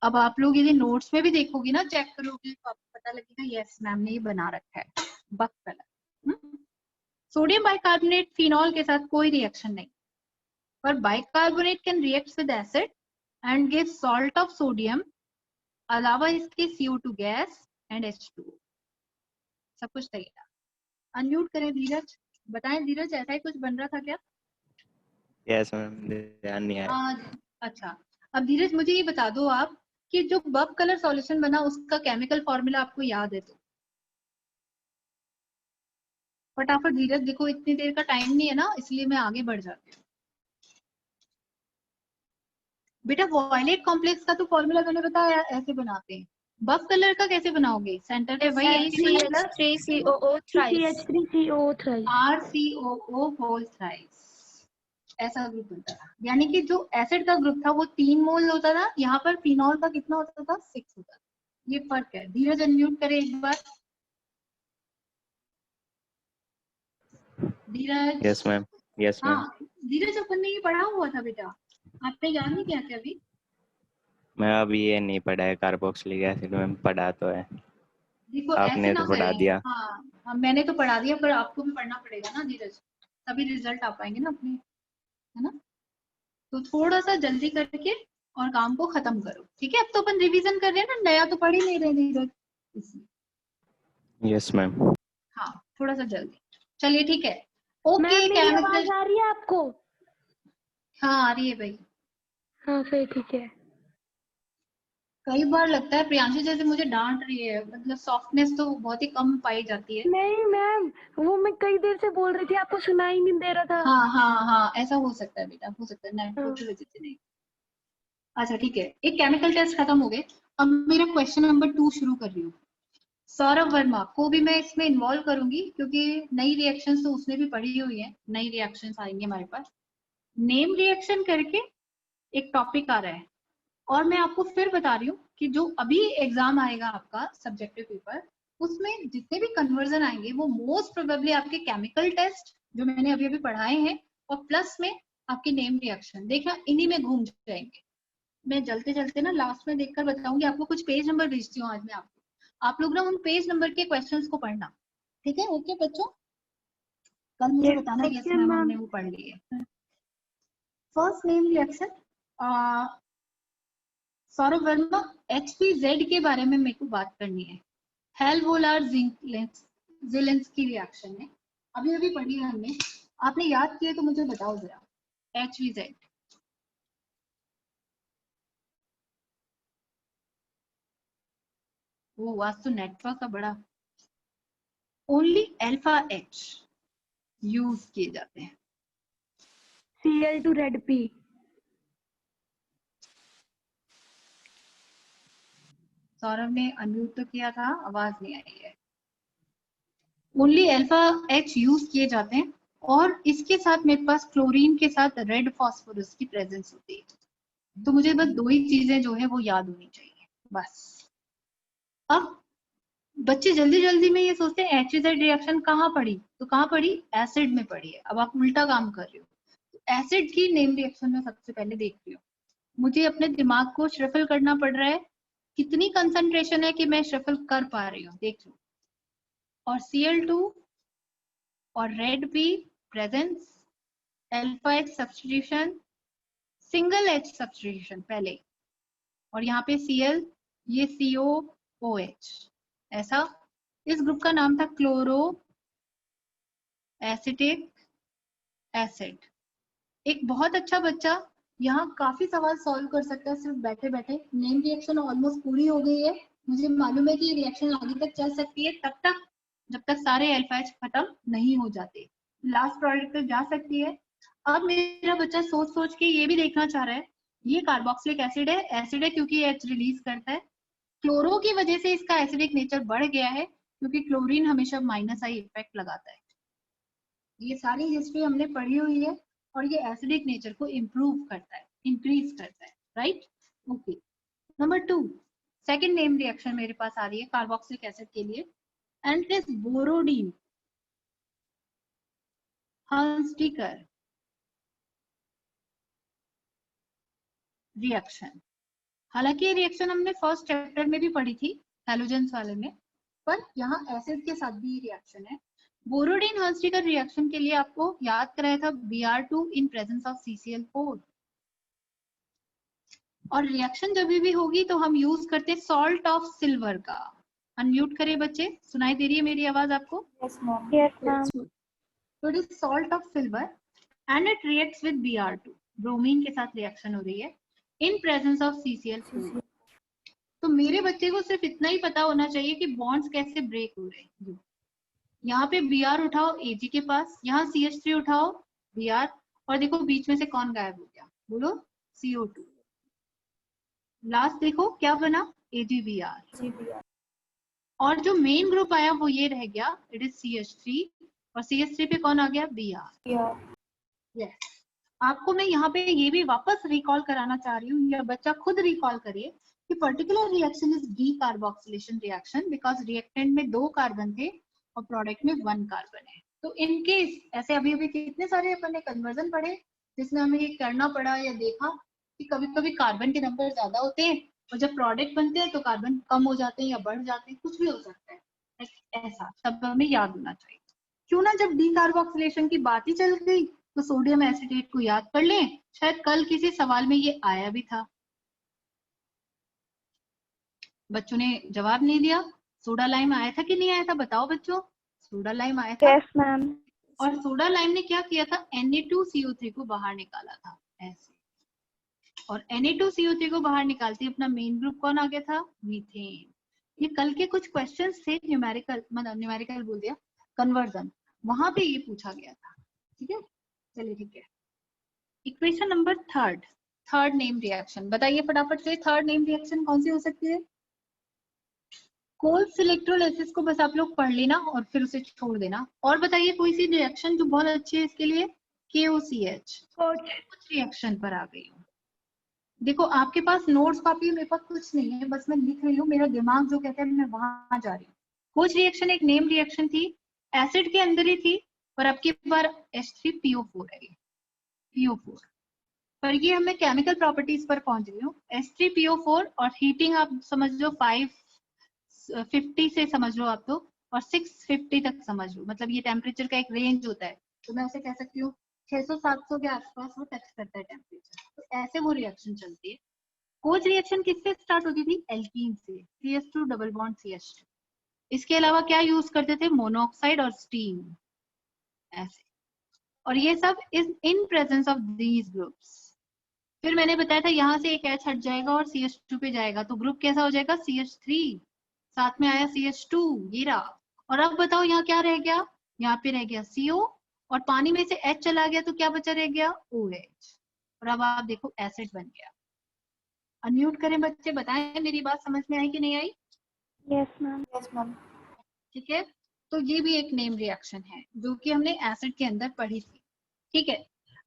अब आप लोग यदि नोट्स में भी देखोगे ना, चेक करोगे तो आपको पता लगेगा यस मैम ने ये बना रखा है बफ कलर। सोडियम बाइकार्बोनेट फिनॉल के साथ कोई रिएक्शन नहीं, पर bicarbonate can react with acid and give salt of sodium, अलावा इसके CO2 गैस एंड H2O। सब कुछ तैयार। अनम्यूट करें धीरज। बताएं धीरज, ऐसा ही कुछ बन रहा था क्या? यस मैम ध्यान नहीं आया। अच्छा, अब धीरज मुझे ये बता दो आप कि जो बफ कलर सॉल्यूशन बना उसका केमिकल फॉर्मूला आपको याद है तो फटाफट। धीरज देखो इतनी देर का टाइम नहीं है ना, इसलिए मैं आगे बढ़ जाती हूँ। बेटा वॉयलेट कॉम्प्लेक्स का तो फॉर्मूला मैंने बताया, ऐसे बनाते हैं। बफ कलर का कैसे बनाओगे? सेंटर पे वही FeCH3COO thrice। FeCH3COO thrice। RCOO whole thrice, ऐसा ग्रुप बनता था। यानी कि जो एसिड का ग्रुप था वो 3 मोल होता था, यहाँ पर फिनॉल का कितना होता था? 6 होता था। ये फर्क है। धीरज अनम्यूट करे एक बार। Dheeraj. Yes ma'am. Yes ma'am. हाँ धीरज, अपन ने ये पढ़ा हुआ था बेटा, आपने याद नहीं किया क्या अभी? मैं अभी ये नहीं पढ़ा है कार्बोक्सिलिक एसिड मैम, पढ़ा तो है। देखो ऐसे आपने ना तो पढ़ा करें। दिया। हाँ मैंने तो पढ़ा दिया, पर आपको भी पढ़ना पड़ेगा ना धीरज, तभी रिजल्ट आ पाएंगे ना अपने, है ना? तो थोड़ा सा जल्दी करके और काम को खत्म करो, ठीक है? अब तो अपन रिवीजन कर रहे हैं ना, नया तो पढ़ ही नहीं रहे धीरज, इसलिए। Yes ma'am. हाँ थोड़ा सा जल्दी। चलिए ठीक है। मैम ओके मेरी केमिकल। आवाज आ रही है आपको? हाँ आ रही है भाई। हाँ फिर ठीक है। कई बार लगता है प्रियांशु जैसे मुझे डांट रही है, मतलब सॉफ्टनेस तो बहुत ही कम पाई जाती है। नहीं मैम, वो मैं कई देर से बोल रही थी, आपको सुनाई नहीं दे रहा था। हाँ ऐसा हो सकता है बेटा, हो सकता है नेटवर्क की वजह से नहीं। अच्छा ठीक है, एक केमिकल टेस्ट खत्म हो गए। अब मेरा क्वेश्चन नंबर 2 शुरू कर रही हूँ। सौरभ वर्मा को भी मैं इसमें इन्वॉल्व करूंगी, क्योंकि नई रिएक्शंस तो उसने भी पढ़ी हुई है, नई रिएक्शंस आएंगे हमारे पास। नेम रिएक्शन करके एक टॉपिक आ रहा है, और मैं आपको फिर बता रही हूँ कि जो अभी एग्जाम आएगा आपका सब्जेक्टिव पेपर, उसमें जितने भी कन्वर्जन आएंगे वो मोस्ट प्रोबेबली आपके केमिकल टेस्ट जो मैंने अभी अभी पढ़ाए हैं, और प्लस में आपके नेम रिएक्शन, देखना इन्हीं में घूम जाएंगे। मैं चलते चलते ना लास्ट में देखकर बताऊंगी आपको, कुछ पेज नंबर भेजती हूँ आज मैं आपको, आप लोग ना उन पेज नंबर के क्वेश्चंस को पढ़ना, ठीक है? ओके बच्चों, कल मुझे बताना यस मैम हमने वो पढ़ ली है। First name reaction, Saurabh Verma, HPZ के बारे में मेरे को बात करनी है। हेलवोलार ज़िलेंस्की रिएक्शन है, अभी अभी पढ़ी है हमने, आपने याद किया तो मुझे बताओ जरा। HPZ वो आज तो नेटवर्क का बड़ा, ओनली अल्फा H यूज किए जाते हैं। Cl to red P. Saurabh ने अनम्यूट तो किया था, आवाज नहीं आई है। ओनली अल्फा एच यूज किए जाते हैं और इसके साथ मेरे पास क्लोरीन के साथ रेड फास्फोरस की प्रेजेंस होती है। तो मुझे बस दो ही चीजें जो है वो याद होनी चाहिए बस। अब बच्चे जल्दी जल्दी में ये सोचते हैं HZ रिएक्शन कहाँ पड़ी, तो कहाँ पड़ी, एसिड में पड़ी है। अब आप उल्टा काम कर रहे हो। तो एसिड की नेम रिएक्शन में सबसे पहले देख रही हूँ, मुझे अपने दिमाग को शफल करना पड़ रहा है, कितनी कंसंट्रेशन है कि मैं शफल कर पा रही हूँ, देख लो। और Cl2 और red P presence, alpha H substitution, single H substitution पहले, और यहाँ पे Cl, ये COOH, ऐसा। इस ग्रुप का नाम था क्लोरो एसिटिक एसिड। एक बहुत अच्छा बच्चा यहाँ काफी सवाल सॉल्व कर सकता है सिर्फ बैठे बैठे। नेम रिएक्शन ऑलमोस्ट पूरी हो गई है, मुझे मालूम है कि ये रिएक्शन आगे तक चल सकती है तब तक जब तक सारे अल्फा एच खत्म नहीं हो जाते, लास्ट प्रोडक्ट तक जा सकती है। अब मेरा बच्चा सोच सोच के ये भी देखना चाह रहा है, ये कार्बोक्सिलिक एसिड है क्योंकि एच रिलीज करता है। क्लोरो की वजह से इसका एसिडिक नेचर बढ़ गया है क्योंकि क्लोरीन हमेशा माइनस आई इफेक्ट लगाता है। ये सारी हिस्ट्री हमने पढ़ी हुई है और ये एसिडिक नेचर को इम्प्रूव करता है, इंक्रीज करता है, right. Okay, number 2 second name reaction मेरे पास आ रही है कार्बोक्सिलिक एसिड के लिए, and it is Borodin Hunsdiecker reaction. हालांकि ये रिएक्शन हमने फर्स्ट चैप्टर में भी पढ़ी थी हैलोजेंस वाले में, पर यहाँ एसिड के साथ भी रिएक्शन है। बोरोडीन हंस्टिकर रिएक्शन के लिए आपको याद कराया था Br2 in presence of CCl4। और रिएक्शन जब भी होगी तो हम यूज करते हैं सॉल्ट ऑफ सिल्वर का। अनम्यूट करें बच्चे, सुनाई दे रही है मेरी आवाज आपको? Yes, ma'am. Yes, ma'am. तो it is salt of silver and it reacts with Br2, bromine के साथ रिएक्शन हो रही है इन प्रेजेंस ऑफ CCl4। तो मेरे बच्चे को सिर्फ इतना ही पता होना चाहिए कि बॉन्ड्स कैसे ब्रेक हो रहे हैं। यहाँ पे Br उठाओ Ag के पास, यहाँ CH3 उठाओ Br, और देखो बीच में से कौन गायब हो गया, बोलो CO2। लास्ट देखो क्या बना, AgBr। GBR. और जो मेन ग्रुप आया वो ये रह गया, इट इज CH3, और CH3 पे कौन आ गया, Br। Yeah. यस, आपको मैं यहाँ पे ये भी वापस रिकॉल कराना चाह रही हूँ, या बच्चा खुद रिकॉल करिए कि particular reaction is decarboxylation reaction because reactant में 2 कार्बन थे और प्रोडक्ट में 1 कार्बन है। तो इन केस ऐसे अभी अभी कितने सारे अपन ने कन्वर्जन पढ़े जिसमें हमें ये करना पड़ा या देखा कि कभी कभी कार्बन के नंबर ज्यादा होते हैं और जब प्रोडक्ट बनते हैं तो कार्बन कम हो जाते हैं या बढ़ जाते हैं, कुछ भी हो सकता है ऐसा, तब हमें याद होना चाहिए। क्यों ना जब डीकार्बोक्सिलेशन की बात ही चल गई तो सोडियम एसिटेट को याद कर लें, शायद कल किसी सवाल में ये आया भी था। बच्चों ने जवाब नहीं दिया, सोडा लाइम आया था कि नहीं आया था, बताओ बच्चों। सोडा लाइम आया था। Yes, ma'am. और सोडा लाइम ने क्या किया था, Na2CO3 को बाहर निकाला था ऐसे, और Na2CO3 को बाहर निकालते अपना मेन ग्रुप कौन आ गया था, मीथेन। ये कल के कुछ क्वेश्चंस थे न्यूमेरिकल, मतलब न्यूमेरिकल बोल दिया, कन्वर्जन, वहां पे ये पूछा गया था। ठीक है, चलिए ठीक है। Equation number third name reaction बताइए फटाफट से, थर्ड नेम रिएक्शन कौन सी हो सकती है? कोल्स इलेक्ट्रोलाइसिस को बस आप लोग पढ़ लेना और फिर उसे छोड़ देना। और बताइए कोई सी रिएक्शन जो बहुत अच्छी है इसके लिए, KOCH। कुछ रिएक्शन पर आ गई हूँ। देखो आपके पास नोट्स कॉपी है, मेरे पास कुछ नहीं है, बस मैं लिख रही हूँ, मेरा दिमाग जो कहता है मैं वहां जा रही हूँ। कोच रिएक्शन एक नेम रिएक्शन थी, एसिड के अंदर ही थी, पर अब की बार H3PO4 है, PO4, पर ये हमें केमिकल प्रॉपर्टीज पर पहुंच गई हूँ। H3PO4 और हीटिंग आप समझ लो 550 से समझ लो आप तो, और 650 तक समझ लो, मतलब ये टेम्परेचर का एक रेंज होता है, तो मैं ऐसे कह सकती हूँ 600-700 के आसपास वो टच करता है टेम्परेचर, तो ऐसे वो रिएक्शन चलती है। कोच रिएक्शन किससे स्टार्ट होती थी, एल्कीन से, CH2 डबल बॉन्ड CH2। इसके अलावा क्या यूज करते थे, मोनोऑक्साइड और स्टीम ऐसे, और ये सब is in presence of these groups. फिर मैंने बताया था यहाँ से एक H हट जाएगा और CH2 पे जाएगा, तो ग्रुप कैसा हो जाएगा, CH3, साथ में आया CH2, ये रहा। और अब बताओ यहाँ क्या रह गया, यहाँ पे रह गया CO और पानी में से H चला गया तो क्या बचा रह गया, OH। और अब आप देखो एसिड बन गया। अनम्यूट करें बच्चे, बताएं मेरी बात समझ में आई कि नहीं आई? Yes ma'am. Yes, ma'am. ठीक है, तो ये भी एक नेम रिएक्शन है जो कि हमने एसिड के अंदर पढ़ी थी। ठीक है,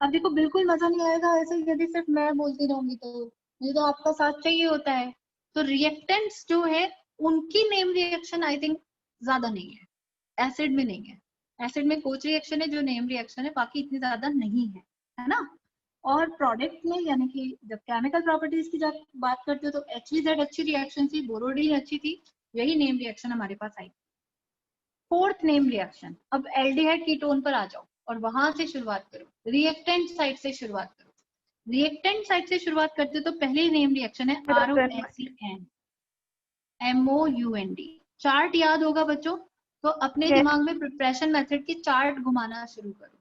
अब देखो बिल्कुल मजा नहीं आएगा ऐसे यदि सिर्फ मैं बोलती रहूंगी, तो मुझे तो आपका साथ चाहिए होता है। तो रिएक्टेंट्स जो है उनकी नेम रिएक्शन आई थिंक ज्यादा नहीं है, एसिड में नहीं है। एसिड में कोच रिएक्शन है जो नेम रिएक्शन है, बाकी इतनी ज्यादा नहीं है ना। और प्रोडक्ट में यानी कि जब केमिकल प्रॉपर्टीज की जब बात करते हो तो HVZ अच्छी रिएक्शन थी, बोरोडीन अच्छी थी, यही नेम रिएक्शन हमारे पास आई। फोर्थ नेम रिएक्शन, अब एल्डिहाइड कीटोन पर आ जाओ और वहां से शुरुआत करो, रिएक्टेंट साइड से शुरुआत करो। रिएक्टेंट साइड से शुरुआत करते हो तो पहली नेम रिएक्शन है ROHCN MOUND। चार्ट याद होगा बच्चों, तो अपने Yes. दिमाग में प्रिपरेशन मेथड की चार्ट घुमाना शुरू करो।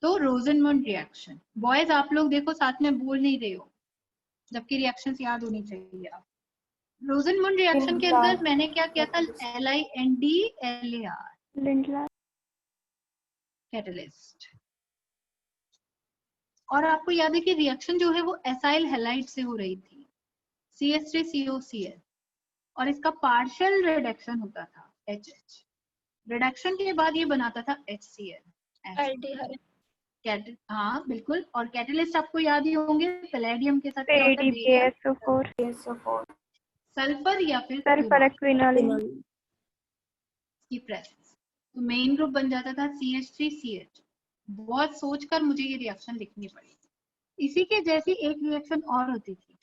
तो रोजनमुंड रिएक्शन, बॉयज आप लोग देखो साथ में बोल नहीं रहे हो, जबकि रिएक्शंस याद होनी चाहिए। आप रोजनमुंड रिएक्शन के अंदर मैंने क्या किया था, LINDLAR लिंडलर। कैटलिस्ट। और आपको याद है कि रिएक्शन जो है वो एसाइल हैलाइड से हो रही थी, CH3COCl, और इसका पार्शियल रिडक्शन होता था HH। रिडक्शन के बाद ये बनाता था HCl। एल्डिहाइड। हाँ बिल्कुल, और कैटलिस्ट आपको याद ही होंगे, पैलेडियम के साथ क्या होता है, ADPSO4 PSO4. सल्फर या फिर सल्फर एक्विनोलिन। की प्रेजेंस। तो मेन ग्रुप बन जाता था CH3CH। बहुत सोचकर मुझे ये रिएक्शन लिखनी पड़ी। इसी के जैसी एक रिएक्शन और होती थी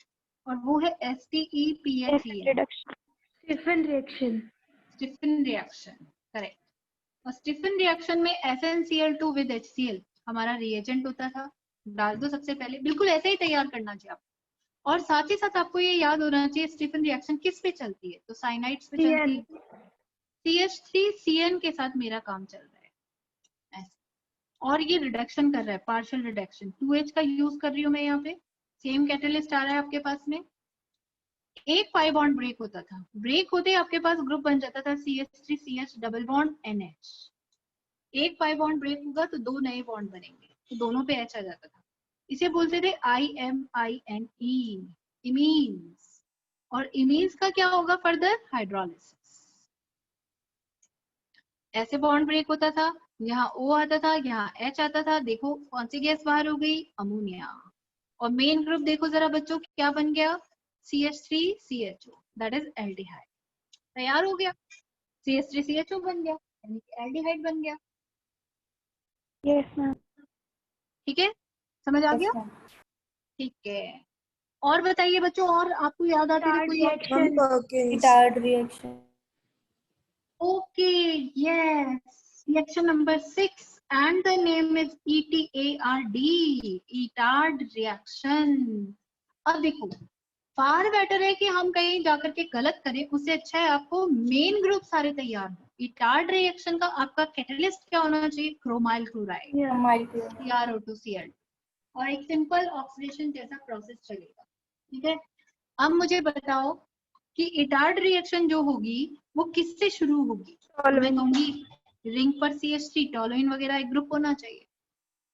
और वो है STEPHCl, reduction. Stephen reaction. Stephen reaction, correct. और स्टिफन रिएक्शन में FnCl2 विद HCl हमारा रिएजेंट होता था। डाल दो सबसे पहले, बिल्कुल ऐसे ही तैयार करना चाहिए आपको। और साथ ही साथ आपको ये याद होना चाहिए स्टिफन रिएक्शन किस पे चलती है, तो साइनाइड्स पे चलती है। CH3CN के साथ मेरा काम चल रहा है ऐसे, और ये रिडक्शन कर रहा है, पार्शियल रिडक्शन। 2H का यूज कर रही हूँ मैं यहाँ पे, सेम कैटलिस्ट आ रहा है आपके पास में। एक 5 बॉन्ड ब्रेक होता था, ब्रेक होते ही आपके पास ग्रुप बन जाता था CH3CH डबल बॉन्ड NH। एक 5 बॉन्ड ब्रेक होगा तो 2 नए बॉन्ड बनेंगे, तो दोनों पे H आ जाता था। इसे बोलते थे IMINE, इमीन्स। और इमीन्स का क्या होगा फर्दर, हाइड्रोलिसिस। ऐसे बॉन्ड ब्रेक होता था, यहाँ O आता था, यहाँ H आता था। देखो कौन सी गैस बाहर हो गई, अमोनिया। और मेन ग्रुप देखो जरा बच्चों क्या बन गया, CH3CHO, दैट इज एल्डिहाइड। तैयार हो गया, CH3CHO बन गया यानी कि एल्डिहाइड बन गया। Yes ma'am. ठीक है, समझ आ गया? Yes, ma'am. ठीक है, और बताइए बच्चों, और आपको याद आती है कोई? Retard reaction. Okay, yes. Reaction number 6 and the name is ETARD, ETARD reaction. अब देखो, फार बेटर है कि हम कहीं जाकर के गलत करें, उससे अच्छा है आपको मेन ग्रुप सारे तैयार हो। ETARD रिएक्शन का आपका कैटलिस्ट क्या होना चाहिए, क्रोमाइल क्लोराइड, CrO2Cl, और एक सिंपल ऑक्सीडेशन जैसा प्रोसेस चलेगा। ठीक है, अब मुझे बताओ कि इटार्ड रिएक्शन जो होगी वो किससे शुरू होगी? मैं कहूंगी रिंग पर CH3 टोलुइन वगैरह एक ग्रुप होना चाहिए।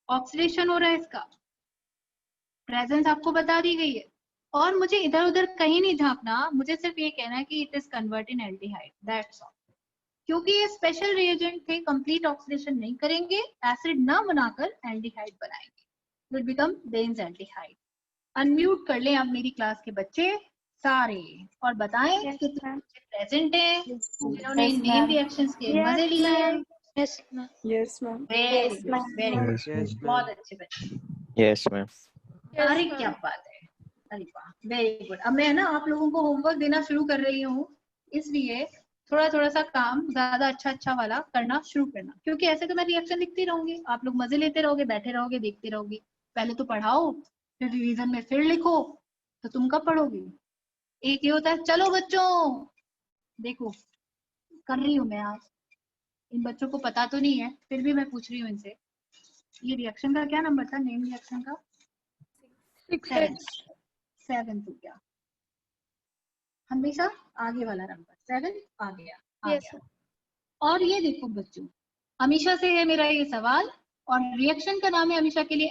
ऑक्सीडेशन हो रहा है, इसका प्रेजेंस आपको बता दी गई है, और मुझे इधर उधर कहीं नहीं झांकना, मुझे सिर्फ ये कहना है कि it is convert in aldehyde, that's all. क्योंकि ये स्पेशल रिएजेंट थे, कंप्लीट ऑक्सीडेशन नहीं करेंगे, एसिड ना बनाकर एल्डिहाइड बनाएंगे, विल बिकम बेंज़ल्डिहाइड। अनम्यूट कर लें आप मेरी क्लास के बच्चे सारे और बताएं कि प्रेजेंट है जिन्होंने नेम रिएक्शंस के मजे लिए हैं। Yes ma'am. Yes, ma'am. Very good, very good, Yes, बहुत अच्छे बच्चे। Yes ma'am. अरे क्या बात है, अरे वाह, वेरी गुड। अब मैं ना आप लोगों को होमवर्क देना शुरू कर रही हूँ, इसलिए थोड़ा थोड़ा सा काम ज्यादा अच्छा वाला करना शुरू करना, क्योंकि ऐसे तो मैं रिएक्शन लिखती रहूंगी, आप लोग मजे लेते रहोगे, बैठे रहोगे, देखते रहोगे। पहले तो पढ़ाओ, फिर रिवीजन में फिर लिखो, तो तुम कब पढ़ोगे? एक ये होता है, चलो बच्चों देखो कर रही हूँ मैं आज, इन बच्चों को पता तो नहीं है फिर भी मैं पूछ रही हूँ इनसे, ये रिएक्शन का क्या नंबर था, नेम रिएक्शन का? 7 हो गया, हमेशा आगे वाला नंबर 7 आ गया, आ Yes, गया। और ये देखो बच्चों, हमेशा से है मेरा ये सवाल और रिएक्शन का नाम है हमेशा के लिए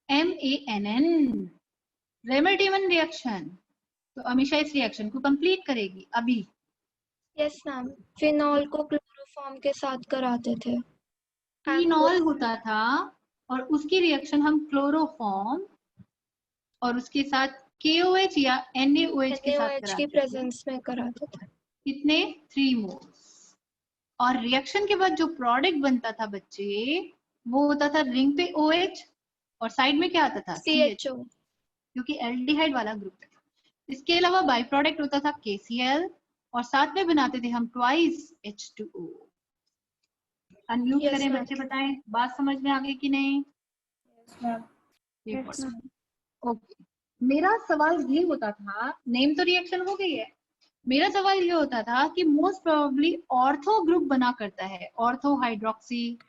REIMERTIEMANN, रेमर-डेमन रिएक्शन। तो हमेशा इस रिएक्शन को कंप्लीट करेगी। अभी यस मैम, फिनॉल को क्लोरोफॉर्म के साथ कराते थे। फिनॉल होता था और उसकी रिएक्शन हम क्लोरोफॉर्म और उसके साथ KOH या NaOH के साथ NaOH की कराते थे। प्रेजेंस में कराते थे। कितने? 3 मोल्स। और रिएक्शन के बाद जो प्रोडक्ट बनता था बच्चे, वो होता था रिंग पे OH और साइड में क्या आता था? CHO, क्योंकि एल्डिहाइड वाला ग्रुप है। इसके अलावा बाई प्रोडक्ट होता था KCl और साथ में बनाते थे हम ट्वाइस H2O। अनम्यूट Yes, करें ma'am. बच्चे, बताएं बात समझ में आ गई कि नहीं? Yes, ma'am. ओके, मेरा सवाल ये होता था, नेम तो रिएक्शन हो गई है, मेरा सवाल ये होता था कि मोस्ट प्रोबेबली ऑर्थो ग्रुप बना करता है, ऑर्थो हाइड्रोक्सी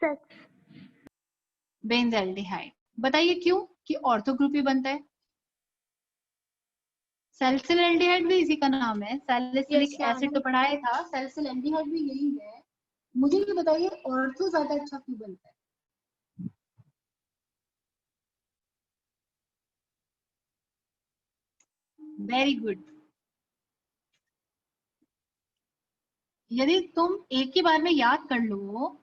बेंजल्डिहाइड। बताइए क्यों कि ऑर्थो ग्रुप ही बनता है? सैलिसिल एल्डिहाइड भी इसी का नाम है, सैलिसिलिक Yes, ma'am. एसिड तो पढ़ाया था, सैलिसिल एल्डिहाइड भी यही है। मुझे ये बताइए ऑर्थो ज्यादा अच्छा क्यों बनता है? Very good. यदि तुम एक ही बार में याद कर लो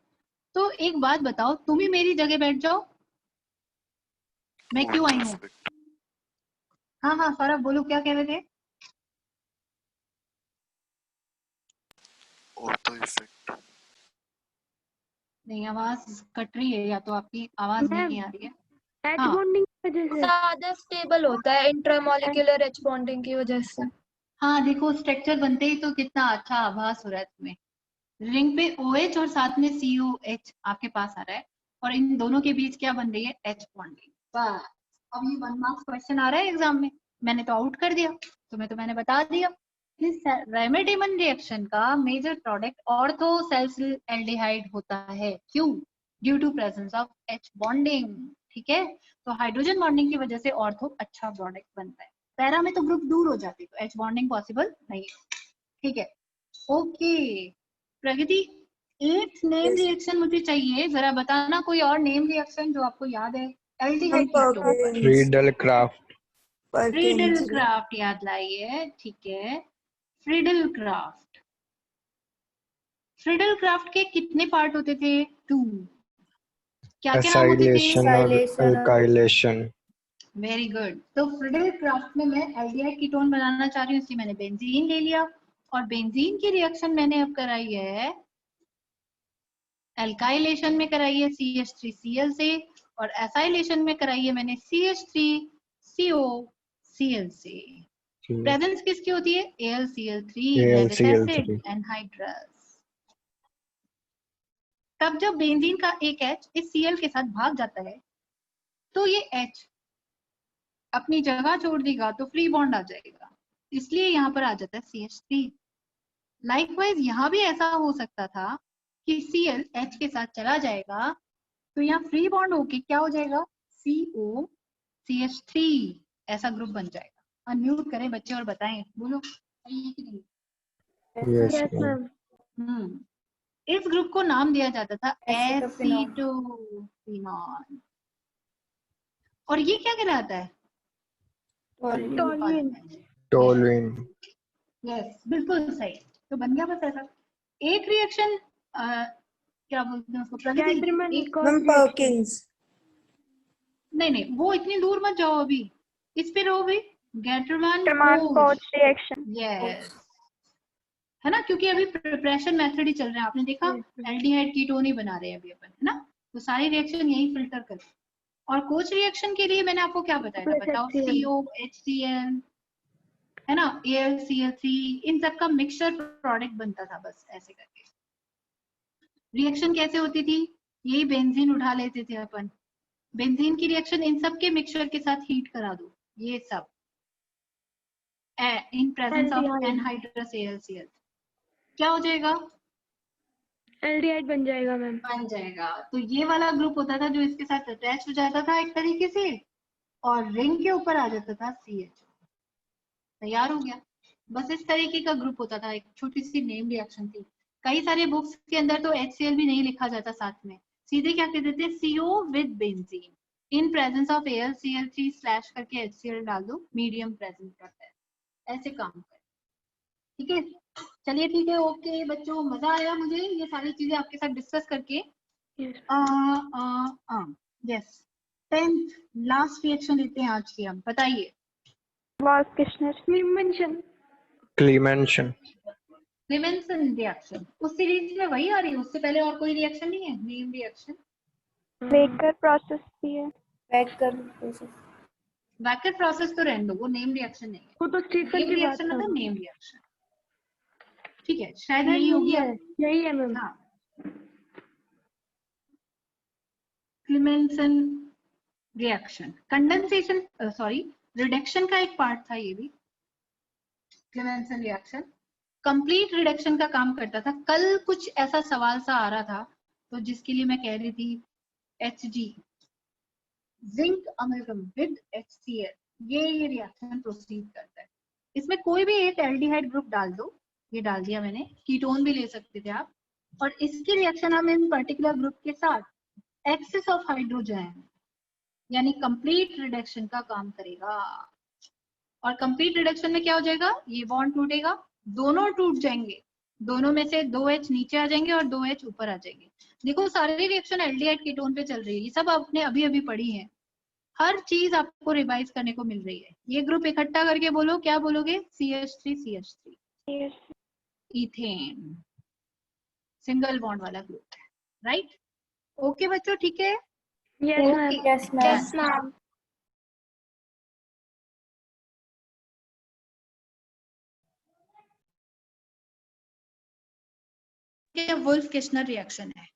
तो एक बात बताओ, तुम ही मेरी जगह बैठ जाओ, मैं क्यों आई हूँ? हाँ हाँ सौरभ बोलो, क्या कह रहे थे? Ortho effect. नहीं, आवाज कट रही है, या तो आपकी आवाज नहीं आ रही है। H हाँ bonding की वजह से। ज्यादा स्टेबल होता है इंट्रामोलिकुलर H बॉन्डिंग की वजह से। हाँ देखो, स्ट्रक्चर बनते ही तो कितना अच्छा आभास हो रहा है तुम्हें। रिंग पे OH और साथ में COH आपके पास आ रहा है और इन दोनों के बीच क्या बन रही है? H bonding. बस अब ये 1 मार्क्स क्वेश्चन आ रहा है एग्जाम में, मैंने तो आउट कर दिया, तुम्हें तो मैंने बता दिया। इस रेमर-डेमन रिएक्शन का major product ortho salicylaldehyde होता है। क्यों? Due to presence of H bonding. ठीक है, तो हाइड्रोजन बॉन्डिंग की वजह से ऑर्थो अच्छा प्रोडक्ट बनता है। पैरा में तो ग्रुप दूर हो जाती, तो H बॉन्डिंग पॉसिबल नहीं है। ठीक है, ओके। प्रगति, एक नेम रिएक्शन मुझे चाहिए, जरा बताना कोई और नेम रिएक्शन जो आपको याद है aldehyde ketone. Friedel craft. Friedel craft याद लाइए, ठीक है। फ्रीडल क्राफ्ट, फ्रीडल क्राफ्ट के कितने पार्ट होते थे? 2। क्या क्या नाम होते थे? एसाइलेशन और अल्काइलेशन। Very good. तो फ्रीडल क्राफ्ट में मैं एल्डिहाइड कीटोन बनाना चाह रही हूँ, इसलिए मैंने बेंजीन ले लिया और बेंजीन की रिएक्शन मैंने अब कराई है, एल्काइलेशन में कराई है CH3Cl से और एसाइलेशन में कराई है मैंने CH3COCl से। प्रेजेंस किसकी होती है? AlCl3, Lewis acid, anhydrous. तब जब बेंजीन का एक H इस Cl के साथ भाग जाता है तो ये H अपनी जगह छोड़ देगा तो फ्री बॉन्ड आ जाएगा, इसलिए यहाँ पर आ जाता है CH3। लाइकवाइज यहाँ भी ऐसा हो सकता था कि Cl H के साथ चला जाएगा तो यहाँ फ्री बॉन्ड होके क्या हो जाएगा? COCH3, ऐसा ग्रुप बन जाएगा। अनम्यूट करें बच्चे और बताएं, बोलो सही है कि नहीं? Yes, ma'am. इस ग्रुप को नाम दिया जाता था एसीटोफिनॉल। और ये क्या कहलाता है? टोलुइन। यस, बिल्कुल सही। तो बन गया बस ऐसा एक रिएक्शन, क्या बोलते हैं उसको? प्रगति। नहीं नहीं, वो इतनी दूर मत जाओ, अभी इस पे रहो भाई। गैटरमैन-कोच रिएक्शन, यस, है ना, क्योंकि अभी प्रिपरेशन मेथड ही चल रहा है। आपने देखा एल्डिहाइड कीटोन ही बना रहे हैं अभी अपन, है ना, तो सारी रिएक्शन यही फिल्टर कर। और कोच रिएक्शन के लिए मैंने आपको क्या बताया था? बताओ, COHCl, है ना, AlCl3, इन सब का मिक्सचर प्रोडक्ट बनता था, बस ऐसे करके। रिएक्शन कैसे होती थी? यही बेंजीन उठा लेते थे अपन, बेंजीन की रिएक्शन इन सब के मिक्सचर के साथ हीट करा दो, ये सब in presence of anhydrous AlCl, क्या हो जाएगा? एल्डिहाइड बन जाएगा मैम। बन जाएगा। तो ये वाला ग्रुप होता था जो इसके साथ अटैच हो जाता था एक तरीके से और रिंग के ऊपर आ जाता था CH। तैयार हो गया। बस इस तरीके का ग्रुप होता था, एक छोटी सी नेम रिएक्शन थी। कई सारे बुक्स के अंदर तो HCl भी नहीं लिखा जाता साथ में, सीधे क्या कह देते हैं CO with benzene in presence of AlCl3 slash करके HCl डाल दो, मीडियम प्रेजेंट करता है, ऐसे काम कर। ठीक है, चलिए ठीक है, ओके बच्चों, मजा आया मुझे ये सारी चीजें आपके साथ डिस्कस करके। यस, 10th लास्ट रिएक्शन लेते हैं आज की हम, बताइए। क्लीमेंशन क्लीमेंशन क्लेमेंसन रिएक्शन उस सीरीज में वही आ रही है, उससे पहले और कोई रिएक्शन नहीं है, नेम रिएक्शन। बेकर प्रोसेस भी है। Becker process. वैकर प्रोसेस तो रहने दो, वो नेम रिएक्शन नहीं है, वो तो स्टीफन नेम की बात रिएक्शन कर मतलब रही नेम रिएक्शन। ठीक है, शायद है। यही हो गया। यही है मैम। हाँ, Clemmensen reaction condensation, sorry reduction का एक पार्ट था ये भी। क्लेमेंसन रिएक्शन कंप्लीट रिडक्शन का काम करता था। कल कुछ ऐसा सवाल सा आ रहा था, तो जिसके लिए मैं कह रही थी Hg जिंक अमेरिकम विद HCl, ये रिएक्शन प्रोसीड करता है। इसमें कोई भी एक एल्डिहाइड ग्रुप डाल दो, ये डाल दिया मैंने, कीटोन भी ले सकते थे आप, और इसकी रिएक्शन हम इन पर्टिकुलर ग्रुप के साथ एक्सेस ऑफ हाइड्रोजन यानी कंप्लीट रिडक्शन का काम करेगा। और कंप्लीट रिडक्शन में क्या हो जाएगा, ये बॉन्ड टूटेगा, दोनों टूट जाएंगे, दोनों में से 2H नीचे आ जाएंगे और 2H ऊपर आ जाएंगे। देखो सारी रिएक्शन एल्डिहाइड कीटोन पे चल रही है, ये सब आपने अभी अभी पढ़ी है, हर चीज आपको रिवाइज करने को मिल रही है। ये ग्रुप इकट्ठा करके बोलो, क्या बोलोगे, CH3 इथेन, सिंगल बॉन्ड वाला ग्रुप है, राइट। ओके बच्चों, ठीक है। Yes ma'am. Yes, ma'am. Yes ma'am. ये वुल्फ किश्नर रिएक्शन है,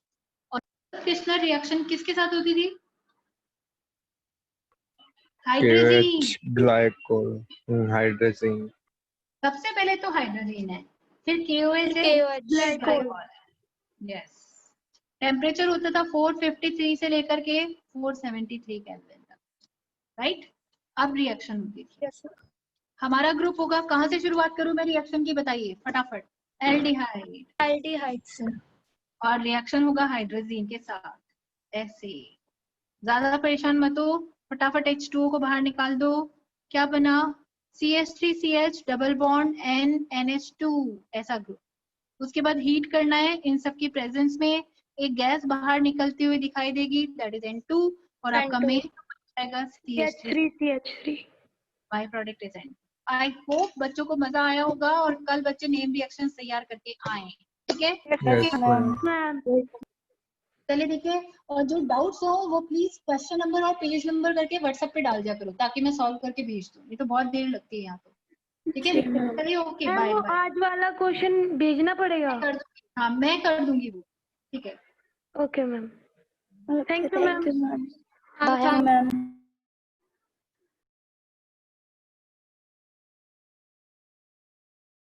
और वुल्फ किश्नर रिएक्शन किसके साथ होती थी, हाइड्रोजीन। Glycol hydrazine. सबसे पहले तो हाइड्रोजीन है, फिर KOH है, KOH, ग्लाइकोल है। यस, टेम्परेचर होता था 453 से लेकर के 473 केल्विन तक, राइट। अब रिएक्शन होती थी, यस हमारा ग्रुप होगा, कहाँ से शुरुआत करूं मैं रिएक्शन की, बताइए फटाफट। एल्डिहाइड, एल्डिहाइड से। और रिएक्शन होगा हाइड्रोजीन के साथ, ऐसे। ज्यादा परेशान मत हो, फटाफट H2O को बाहर निकाल दो, क्या बना, CH3CH डबल बॉन्ड NH2, ऐसा ग्रुप। उसके बाद हीट करना है, इन सब की प्रेजेंस में एक गैस बाहर निकलती हुई दिखाई देगी, दैट इज N2, और आपका N2. मेन आएगा CH3, CH3 by product is N। I hope बच्चों को मजा आया होगा, और कल बच्चे नेम रिएक्शन तैयार करके आए, ठीक है। Yes ma'am. मैम। चलिए ठीक है, और जो डाउट्स हो वो प्लीज क्वेश्चन नंबर और पेज नंबर करके व्हाट्सएप पे डाल दिया करो, ताकि मैं सॉल्व करके भेज दूँ, ये तो बहुत देर लगती है यहाँ तो, ठीक है। चलिए ओके, मैम बाय वो बाय। आज वाला क्वेश्चन भेजना पड़ेगा। हाँ मैं कर दूंगी वो, ठीक है। Okay ma'am. Thank you ma'am. Thank you, ma'am. Bye, Bye, ma'am.